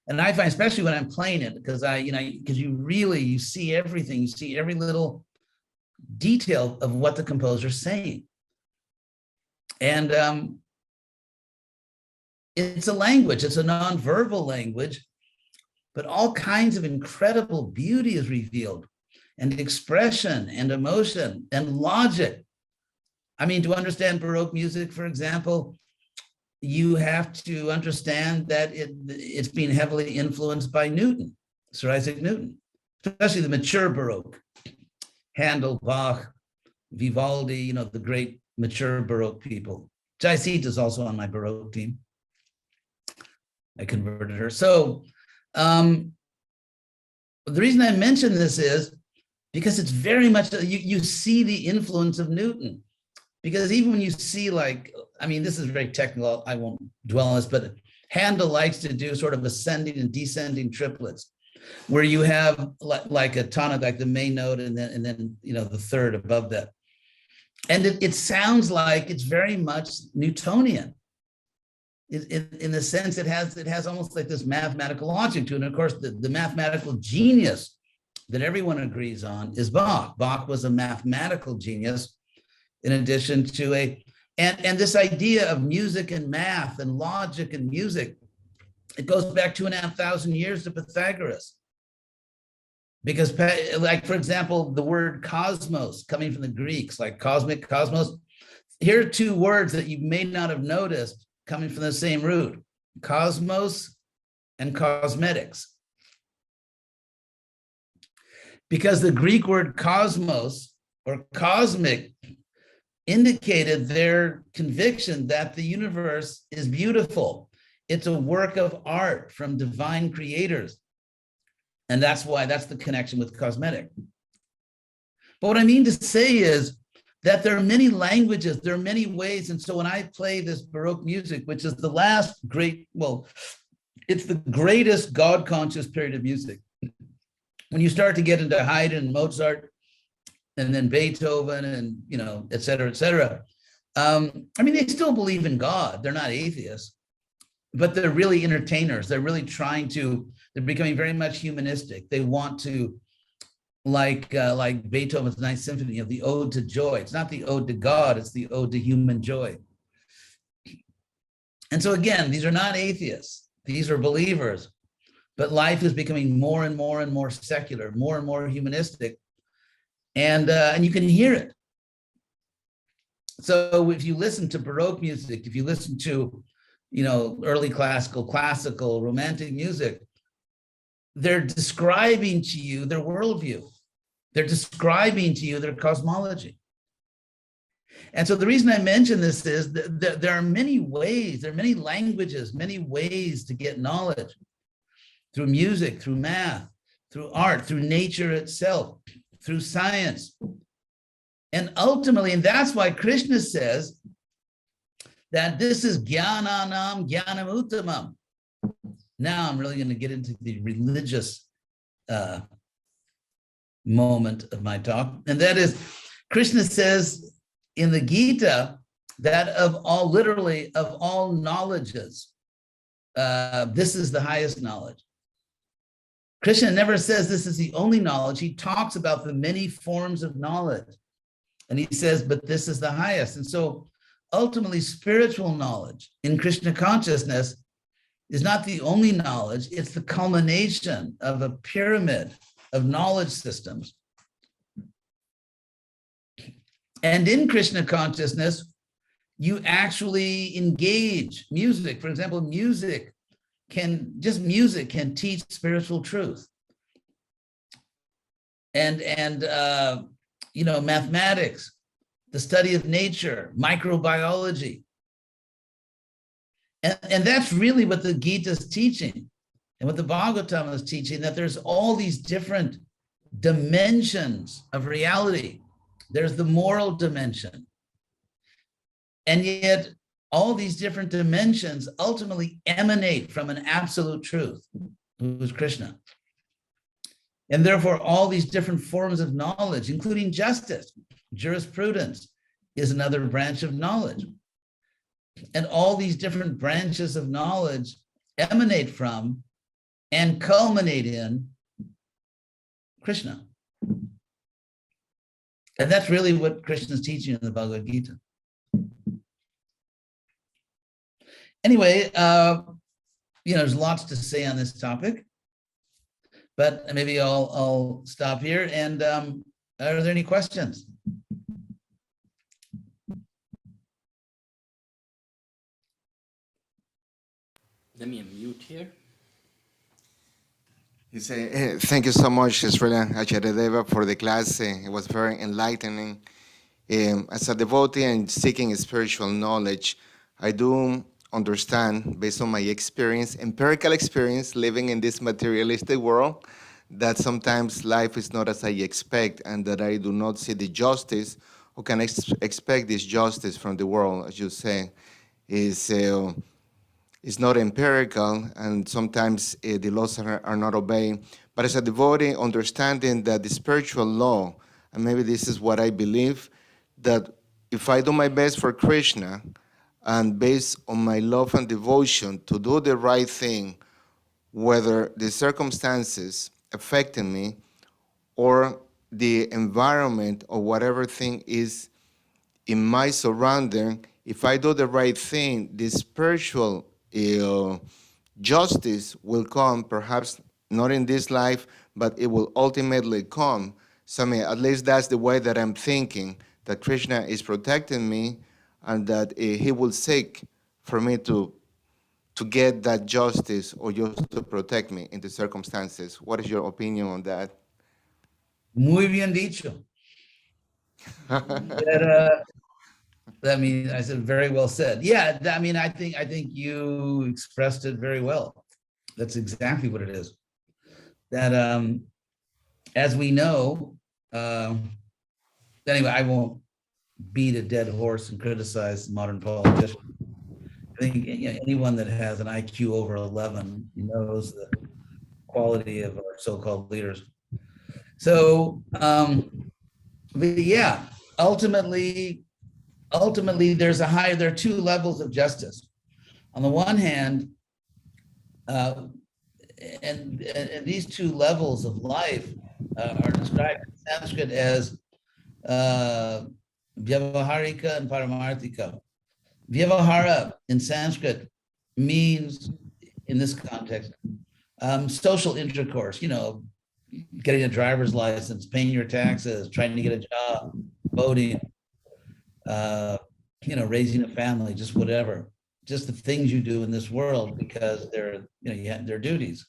and I find, especially when I'm playing it, because you see everything, you see every little detail of what the composer's saying. And it's a language, it's a nonverbal language, but all kinds of incredible beauty is revealed, and expression and emotion and logic. I mean, to understand Baroque music, for example, you have to understand that it's being heavily influenced by Newton, Sir Isaac Newton, especially the mature Baroque, Handel, Bach, Vivaldi, the great mature Baroque people. Gita is also on my Baroque team. I converted her. So the reason I mention this is because it's very much, you see the influence of Newton. Because even when you see, this is very technical, I won't dwell on this, but Handel likes to do sort of ascending and descending triplets, where you have like a tonic, like the main note, and then the third above that. And it sounds like it's very much Newtonian. In the sense it has almost like this mathematical logic to it. And of course, the mathematical genius that everyone agrees on is Bach. Bach was a mathematical genius, in addition to and this idea of music and math and logic and music, it goes back 2,500 years to Pythagoras. Because, like, for example, the word cosmos, coming from the Greeks, like cosmic, cosmos, here are 2 words that you may not have noticed coming from the same root: cosmos and cosmetics. Because the Greek word cosmos or cosmic indicated their conviction that the universe is beautiful. It's a work of art from divine creators. And that's the connection with cosmetic. But what I mean to say is that there are many languages, there are many ways. And so when I play this Baroque music, which is the last great, it's the greatest God-conscious period of music. When you start to get into Haydn and Mozart, and then Beethoven and, et cetera, et cetera. They still believe in God. They're not atheists, but they're really entertainers. They're really they're becoming very much humanistic. They want to, like Beethoven's Ninth Symphony, of the Ode to Joy. It's not the Ode to God, it's the Ode to Human Joy. And so again, these are not atheists. These are believers, but life is becoming more and more and more secular, more and more humanistic, and you can hear it. So if you listen to Baroque music, if you listen to, early classical, romantic music, they're describing to you their worldview. They're describing to you their cosmology. And so the reason I mention this is that there are many ways, there are many languages, many ways to get knowledge through music, through math, through art, through nature itself, through science. And ultimately, and that's why Krishna says that this is jnanam jnanam uttamam. Now I'm really going to get into the religious moment of my talk. And that is, Krishna says in the Gita that of all knowledges, this is the highest knowledge. Krishna never says this is the only knowledge. He talks about the many forms of knowledge. And he says, but this is the highest. And so ultimately, spiritual knowledge in Krishna consciousness is not the only knowledge, it's the culmination of a pyramid of knowledge systems. And in Krishna consciousness, you actually engage music. For example, music can teach spiritual truth. And mathematics, the study of nature, microbiology. And that's really what the Gita is teaching and what the Bhagavatam is teaching, that there's all these different dimensions of reality. There's the moral dimension. And yet all these different dimensions ultimately emanate from an absolute truth, who is Krishna. And therefore, all these different forms of knowledge, including justice, jurisprudence, is another branch of knowledge. And all these different branches of knowledge emanate from and culminate in Krishna. And that's really what Krishna is teaching in the Bhagavad Gita. Anyway, there's lots to say on this topic, but maybe I'll stop here. And are there any questions? Let me unmute here. You say, thank you so much, Srila Acharyadeva, for the class. It was very enlightening. As a devotee and seeking spiritual knowledge, I do understand, based on my experience, empirical experience, living in this materialistic world, that sometimes life is not as I expect, and that I do not see the justice, or can expect this justice from the world, as you say, is not empirical, and sometimes the laws are not obeyed. But as a devotee, understanding that the spiritual law, and maybe this is what I believe, that if I do my best for Krishna, and based on my love and devotion to do the right thing, whether the circumstances affecting me or the environment or whatever thing is in my surrounding, if I do the right thing, the spiritual justice will come, perhaps not in this life, but it will ultimately come. So I mean, at least that's the way that I'm thinking, that Krishna is protecting me, and that he will seek for me to get that justice, or just to protect me in the circumstances. What is your opinion on that? Muy bien dicho. I said very well said. Yeah, I think you expressed it very well. That's exactly what it is. That as we know, anyway, I won't beat a dead horse and criticize modern politicians. I think anyone that has an IQ over 11 knows the quality of our so-called leaders. So, but yeah, ultimately, there are two levels of justice. On the one hand, and these two levels of life are described in Sanskrit as Vyavaharika and Paramarthika. Vyavahara in Sanskrit means in this context. Social intercourse, getting a driver's license, paying your taxes, trying to get a job, voting, raising a family, just whatever, just the things you do in this world because they're duties.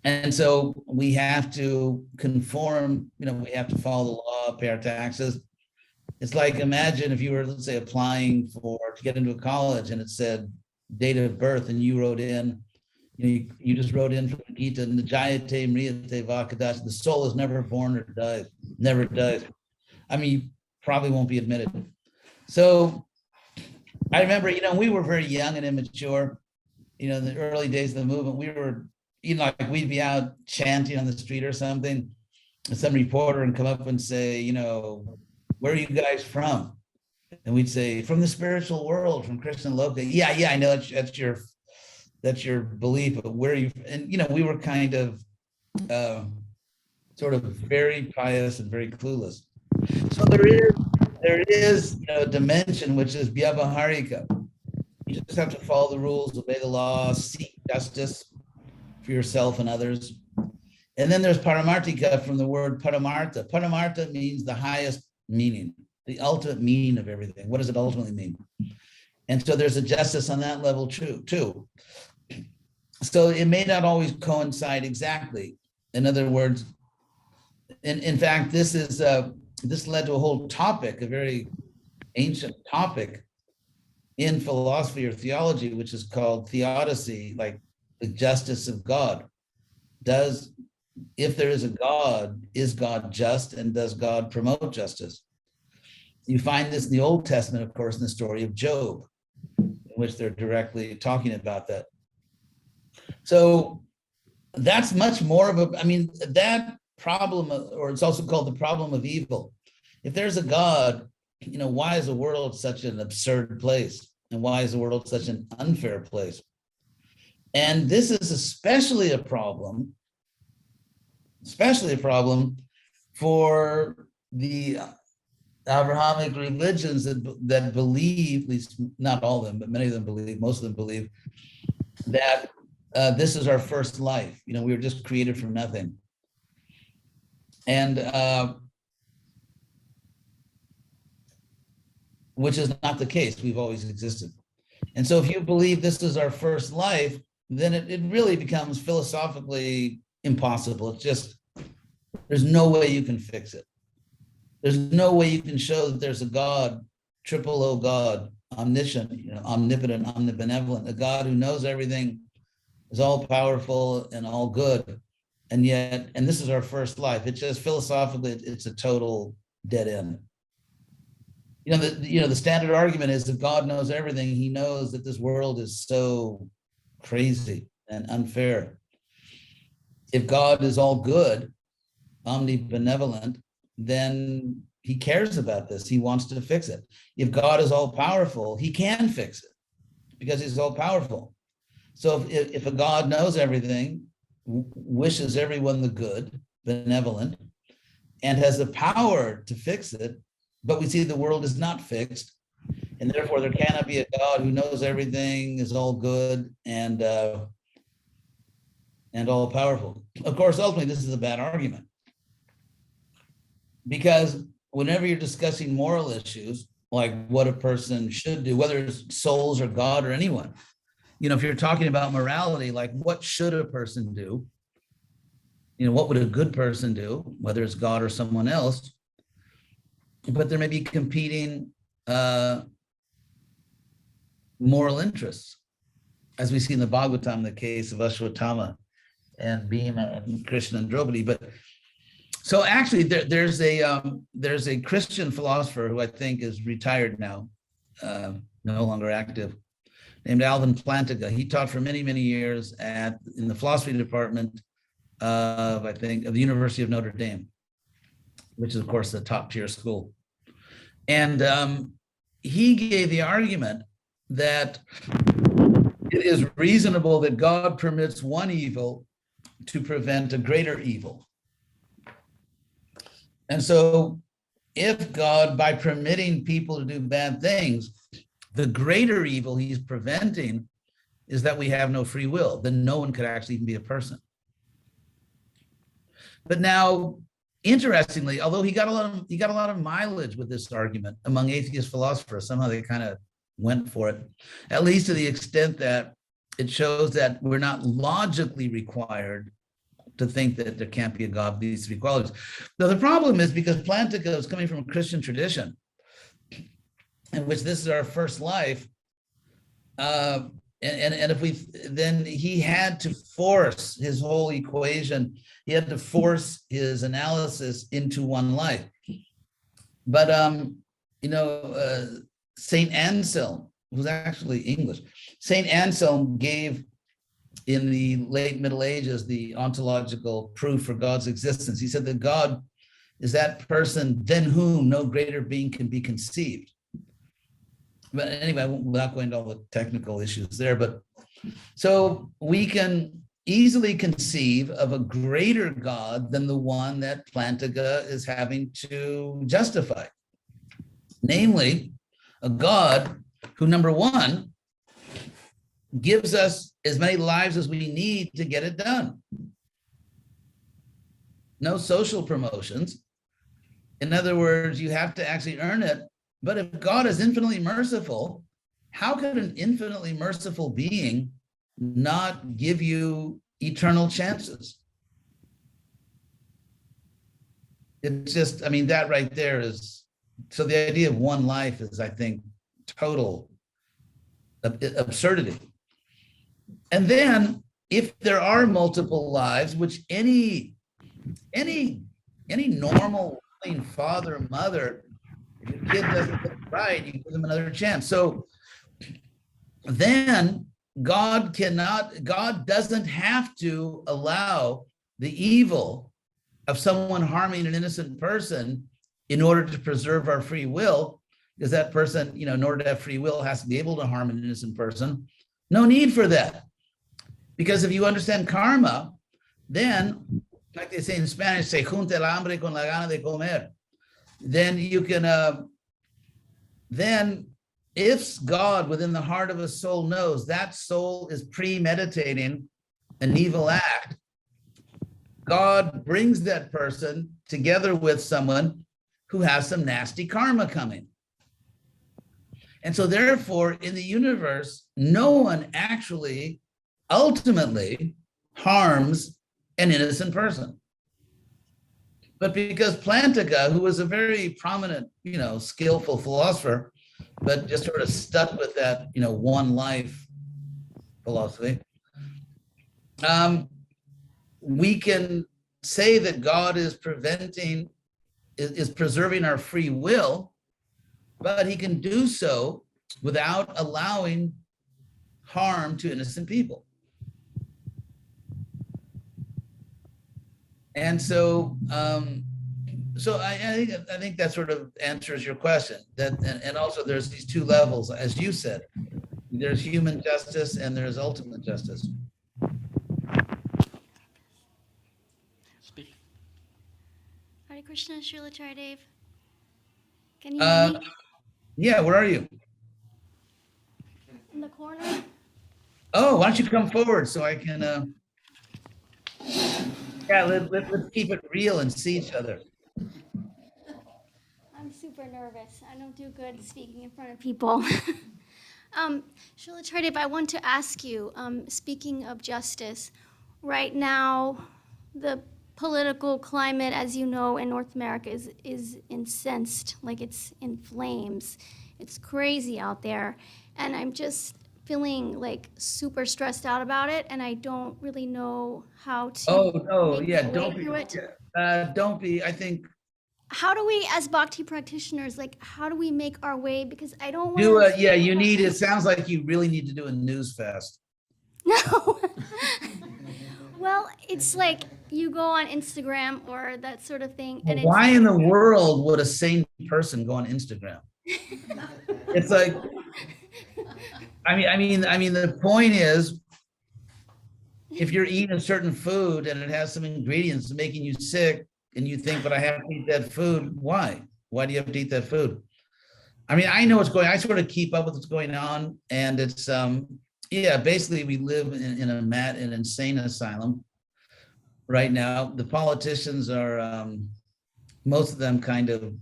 And so we have to conform, we have to follow the law, pay our taxes. It's like, imagine if you were, let's say, applying to get into a college and it said date of birth and you wrote in, you just wrote in from the Gita, Najayate Mriyate Vakadash, the soul is never born or dies, never dies. I mean, you probably won't be admitted. So I remember, we were very young and immature, in the early days of the movement, we were, like we'd be out chanting on the street or something, and some reporter would come up and say, where are you guys from? And we'd say, from the spiritual world, from Krishna Loka. Yeah, I know that's your belief, but where are you? And, we were kind of sort of very pious and very clueless. So there is a dimension, which is Vyavaharika. You just have to follow the rules, obey the law, seek justice for yourself and others. And then there's Paramartika from the word Paramartha. Paramartha means the highest meaning, the ultimate meaning of everything. What does it ultimately mean? And so there's a justice on that level too. So it may not always coincide exactly. In other words, in fact, this led to a whole topic, a very ancient topic in philosophy or theology, which is called theodicy, like the justice of God. If there is a God, is God just, and does God promote justice? You find this in the Old Testament, of course, in the story of Job, in which they're directly talking about that. So that's much more of that problem, or it's also called the problem of evil. If there's a God, why is the world such an absurd place? And why is the world such an unfair place? And this is especially a problem for the Abrahamic religions that believe, at least not all of them, but many of them believe, most of them believe, that this is our first life. We were just created from nothing. And which is not the case. We've always existed. And so if you believe this is our first life, then it really becomes philosophically impossible. It's just, there's no way you can fix it. There's no way you can show that there's a God, triple O God, omniscient, omnipotent, omnibenevolent, a God who knows everything, is all powerful and all good. And this is our first life. It's just philosophically, it's a total dead end. The standard argument is that God knows everything. He knows that this world is so crazy and unfair. If God is all good, omnibenevolent, then he cares about this. He wants to fix it. If God is all powerful, he can fix it because he's all powerful. So if a God knows everything, wishes everyone the good, benevolent, and has the power to fix it, but we see the world is not fixed, and therefore there cannot be a God who knows everything, is all good, and all powerful. Of course, ultimately, this is a bad argument, because whenever you're discussing moral issues, like what a person should do, whether it's souls or God or anyone, if you're talking about morality, like what should a person do? What would a good person do, whether it's God or someone else? But there may be competing moral interests, as we see in the Bhagavatam, the case of Ashwatthama and Bhima and Krishna and Draupadi. But so actually, there's a Christian philosopher who I think is retired now, no longer active, named Alvin Plantinga. He taught for many, many years in the philosophy department of the University of Notre Dame, which is, of course, the top tier school. And he gave the argument that it is reasonable that God permits one evil to prevent a greater evil. And so if God, by permitting people to do bad things, the greater evil he's preventing is that we have no free will. Then no one could actually even be a person. But now, interestingly, although he got a lot of mileage with this argument among atheist philosophers, somehow they kind of went for it, at least to the extent that it shows that we're not logically required to think that there can't be a God with these three qualities. Now, the problem is because Plantinga is coming from a Christian tradition, in which this is our first life, and if then he had to force his whole equation, he had to force his analysis into one life. But Saint Anselm, who's actually English, Saint Anselm gave in the late Middle Ages the ontological proof for God's existence. He said that God is that person than whom no greater being can be conceived. But anyway, without going into all the technical issues there, but so we can easily conceive of a greater God than the one that Plantinga is having to justify. Namely, a God who, number one, gives us as many lives as we need to get it done. No social promotions. In other words, you have to actually earn it. But if God is infinitely merciful, how could an infinitely merciful being not give you eternal chances? It's just, I mean, that right there is, so the idea of one life is, I think, total absurdity. And then if there are multiple lives, which any normal father or mother, if your kid doesn't get it right, you give them another chance. So then God doesn't have to allow the evil of someone harming an innocent person in order to preserve our free will, because that person, in order to have free will, has to be able to harm an innocent person. No need for that. Because if you understand karma, then, like they say in Spanish, se junta el hambre con la gana de comer. Then you can, then if God within the heart of a soul knows that soul is premeditating an evil act, God brings that person together with someone who has some nasty karma coming. And so therefore, in the universe, no one actually ultimately harms an innocent person. But because Plantinga, who was a very prominent, skillful philosopher, but just sort of stuck with that, one life philosophy, we can say that God is preserving our free will, but he can do so without allowing harm to innocent people. And so, I think that sort of answers your question. And also there's these two levels, as you said. There's human justice and there's ultimate justice. Speak. Hare Krishna, Srila Tridev. Can you hear me? Yeah, where are you? In the corner? Oh, why don't you come forward so I can, let's keep it real and see each other. I'm super nervous. I don't do good speaking in front of people. Srila Tridev, I want to ask you, speaking of justice, right now, the political climate, as you know, in North America is incensed, like it's in flames. It's crazy out there. And I'm just feeling like super stressed out about it, and I don't really know how to Don't be, I think. How do we, as bhakti practitioners, how do we make our way? Because I don't want to. It sounds like you really need to do a news fast. No. Well, it's like you go on Instagram or that sort of thing. And why in the world would a sane person go on Instagram? It's like, I mean, the point is, if you're eating a certain food and it has some ingredients making you sick, and you think, but I have to eat that food, why? Why do you have to eat that food? I mean, I know I sort of keep up with what's going on, and it's, Yeah, basically we live in an insane asylum right now. The politicians are, most of them kind of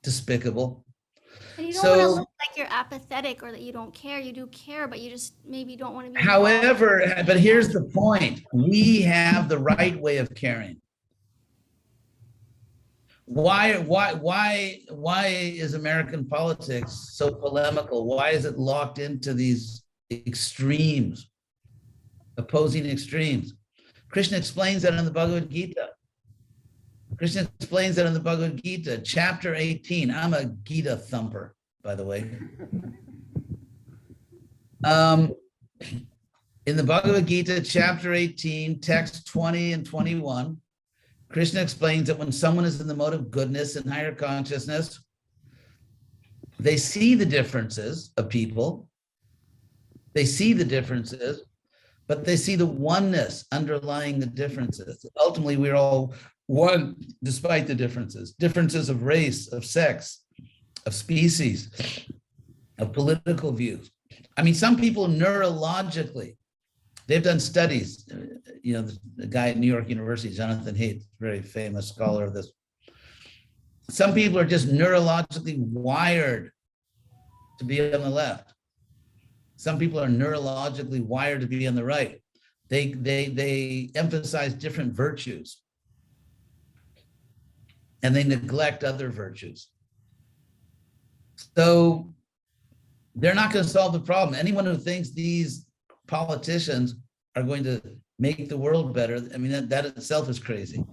despicable. And you don't want to So, look like you're apathetic or that you don't care. You do care, but you just maybe don't want to be involved. however, but here's the point. We have the right way of caring. Why is American politics so polemical? Why is it locked into these extremes, opposing extremes? Krishna explains that in the Bhagavad Gita. Krishna explains that in the Bhagavad Gita, chapter 18. I'm a Gita thumper, by the way. In the Bhagavad Gita, chapter 18, text 20 and 21, Krishna explains that when someone is in the mode of goodness and higher consciousness, they see the differences of people. They see the differences, but they see the oneness underlying the differences. Ultimately, we're all one despite the differences of race, of sex, of species, of political views. I mean, some people neurologically, they've done studies, the guy at New York University, Jonathan Haidt, very famous scholar of this. Some people are just neurologically wired to be on the left. Some people are neurologically wired to be on the right. They emphasize different virtues and they neglect other virtues. So they're not going to solve the problem. Anyone who thinks these politicians are going to make the world better, I mean, that itself is crazy.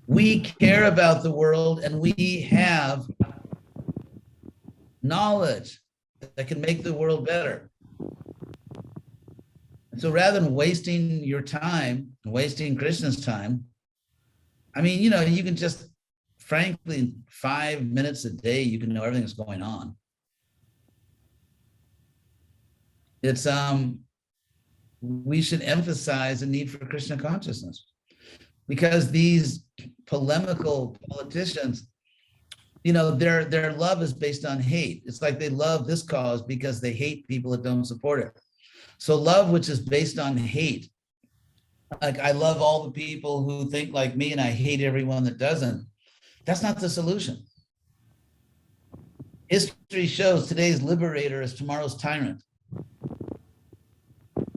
We care about the world and we have knowledge that can make the world better. So rather than wasting your time, wasting Krishna's time, I mean, you can just, frankly, in 5 minutes a day, you can know everything that's going on. It's, we should emphasize the need for Krishna consciousness because these polemical politicians, their love is based on hate. It's like they love this cause because they hate people that don't support it. So love, which is based on hate, like I love all the people who think like me and I hate everyone that doesn't, that's not the solution. History shows today's liberator is tomorrow's tyrant.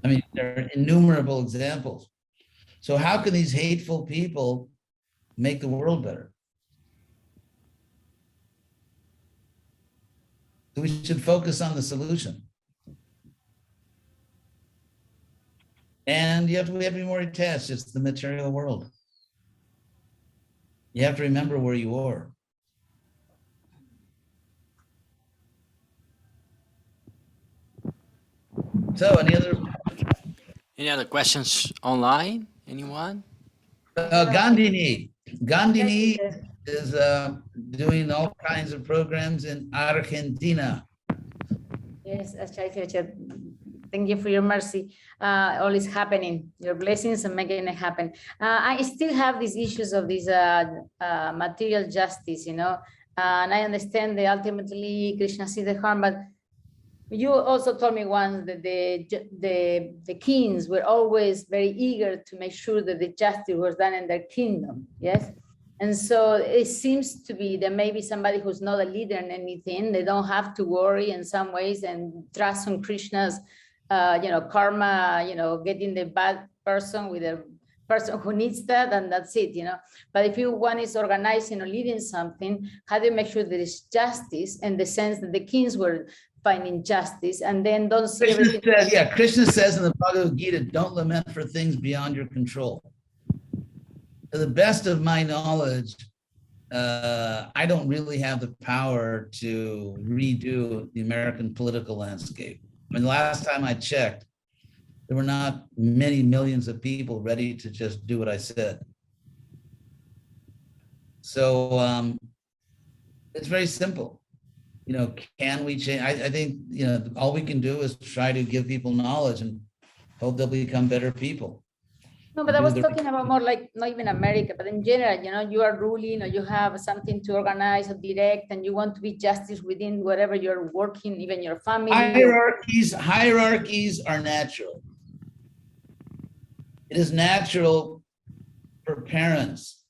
I mean, there are innumerable examples. So how can these hateful people make the world better? So we should focus on the solution. And we have to be more attached. It's the material world. You have to remember where you are. So Any other questions online? Anyone? Gandhini is doing all kinds of programs in Argentina. Yes, Acharya, thank you for your mercy. All is happening, your blessings and making it happen. I still have these issues of this material justice, and I understand that ultimately Krishna sees the harm, but you also told me once that the kings were always very eager to make sure that the justice was done in their kingdom, yes? And so it seems to be that maybe somebody who's not a leader in anything, they don't have to worry in some ways and trust on Krishna's, karma, getting the bad person with a person who needs that, and that's it, But if one is organizing or leading something, how do you make sure there is justice in the sense that the kings were finding justice and then don't see everything? Krishna says in the Bhagavad Gita, don't lament for things beyond your control. To the best of my knowledge, I don't really have the power to redo the American political landscape. I mean, the last time I checked, there were not many millions of people ready to just do what I said. So it's very simple. Can we change? I think, all we can do is try to give people knowledge and hope they'll become better people. No, but I do was the- talking about more like not even America, but in general, you are ruling or you have something to organize or direct, and you want to be justice within whatever you're working, even your family. Hierarchies are natural. It is natural for parents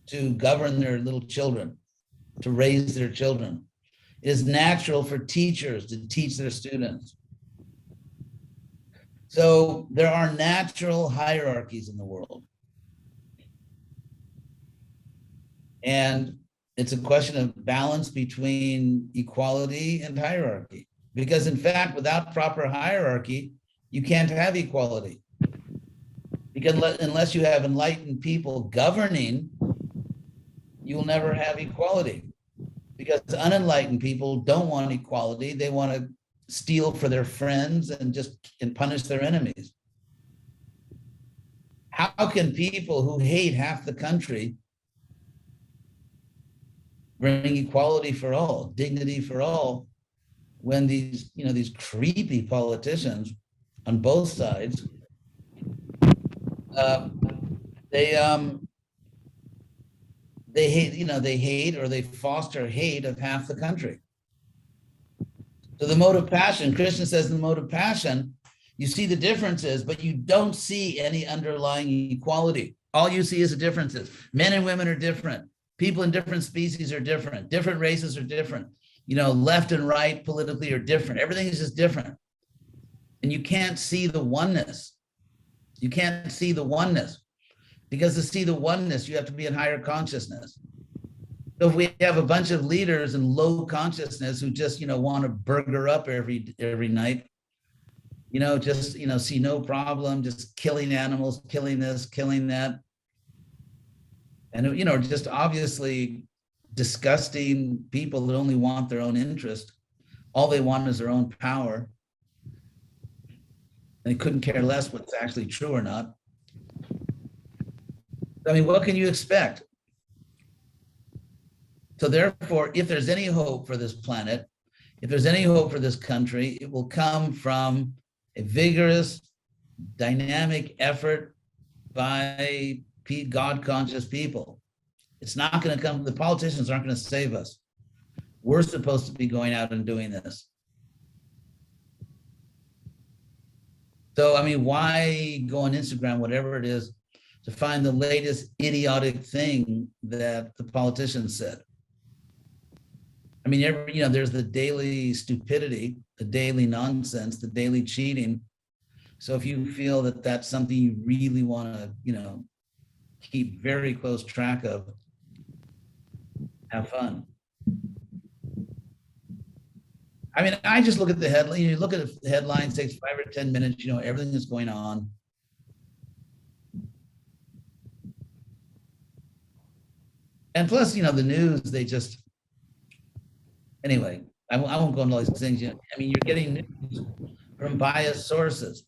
to govern their little children, to raise their children. It is natural for teachers to teach their students. So there are natural hierarchies in the world. And it's a question of balance between equality and hierarchy. Because in fact, without proper hierarchy, you can't have equality. Because unless you have enlightened people governing, you will never have equality. Because unenlightened people don't want equality. They want to steal for their friends and punish their enemies. How can people who hate half the country bring equality for all, dignity for all, when these creepy politicians on both sides, they hate or they foster hate of half the country. So the mode of passion, Krishna says in the mode of passion, you see the differences, but you don't see any underlying equality. All you see is the differences. Men and women are different. People in different species are different. Different races are different. Left and right politically are different. Everything is just different. And you can't see the oneness. You can't see the oneness. Because to see the oneness, you have to be in higher consciousness. So if we have a bunch of leaders in low consciousness who just, want to burger up every night, see no problem, just killing animals, killing this, killing that. And, just obviously disgusting people that only want their own interest. All they want is their own power. And they couldn't care less what's actually true or not. I mean, what can you expect? So therefore, if there's any hope for this planet, if there's any hope for this country, it will come from a vigorous, dynamic effort by God-conscious people. It's not going to come, the politicians aren't going to save us. We're supposed to be going out and doing this. So, I mean, why go on Instagram, whatever it is, to find the latest idiotic thing that the politicians said? I mean, there's the daily stupidity, the daily nonsense, the daily cheating. So if you feel that that's something you really want to, keep very close track of, have fun. I mean, I just look at the headline. You look at the headlines, takes 5 or 10 minutes, everything that's going on. And plus, the news, they just, anyway, I won't go into all these things. I mean, you're getting news from biased sources.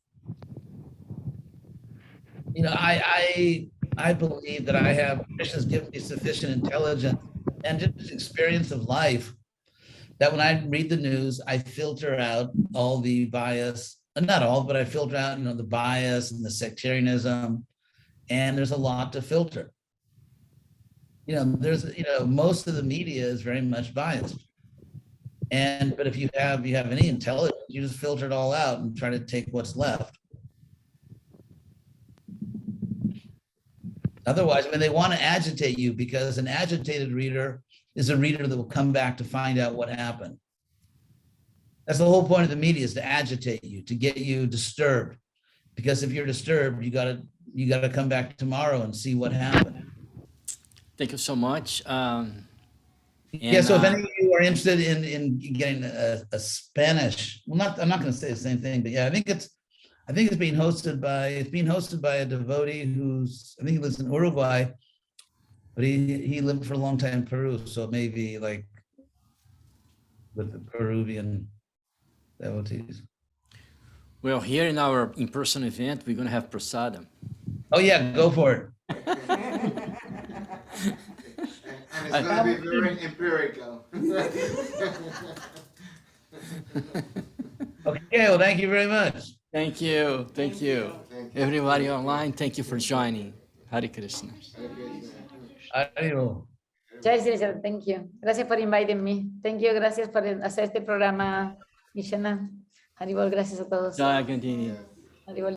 I believe that Krishna's given me sufficient intelligence and just experience of life that when I read the news, I filter out all the bias, not all, but I filter out, the bias and the sectarianism, and there's a lot to filter. There's, most of the media is very much biased. But if you have any intelligence, you just filter it all out and try to take what's left. Otherwise, they want to agitate you, because an agitated reader is a reader that will come back to find out what happened. That's the whole point of the media, is to agitate you, to get you disturbed. Because if you're disturbed, you gotta come back tomorrow and see what happened. Thank you so much. So if any of you are interested in getting a Spanish, I'm not going to say the same thing, but yeah, I think it's being hosted by a devotee I think he lives in Uruguay, but he lived for a long time in Peru, so maybe like with the Peruvian devotees. Well, here in our in-person event, we're going to have prasadam. Oh yeah, go for it. And it's going to be very empirical. Okay, well, thank you very much. Thank you. Thank you. Thank you. Everybody online, thank you for joining. Hare Krishna. Adiós. Jai Sri Krishna, thank you. Gracias por inviting me. Thank you, gracias por hacer este programa, Mishana. Haribol, gracias a todos. Jai Gandhini. Haribol.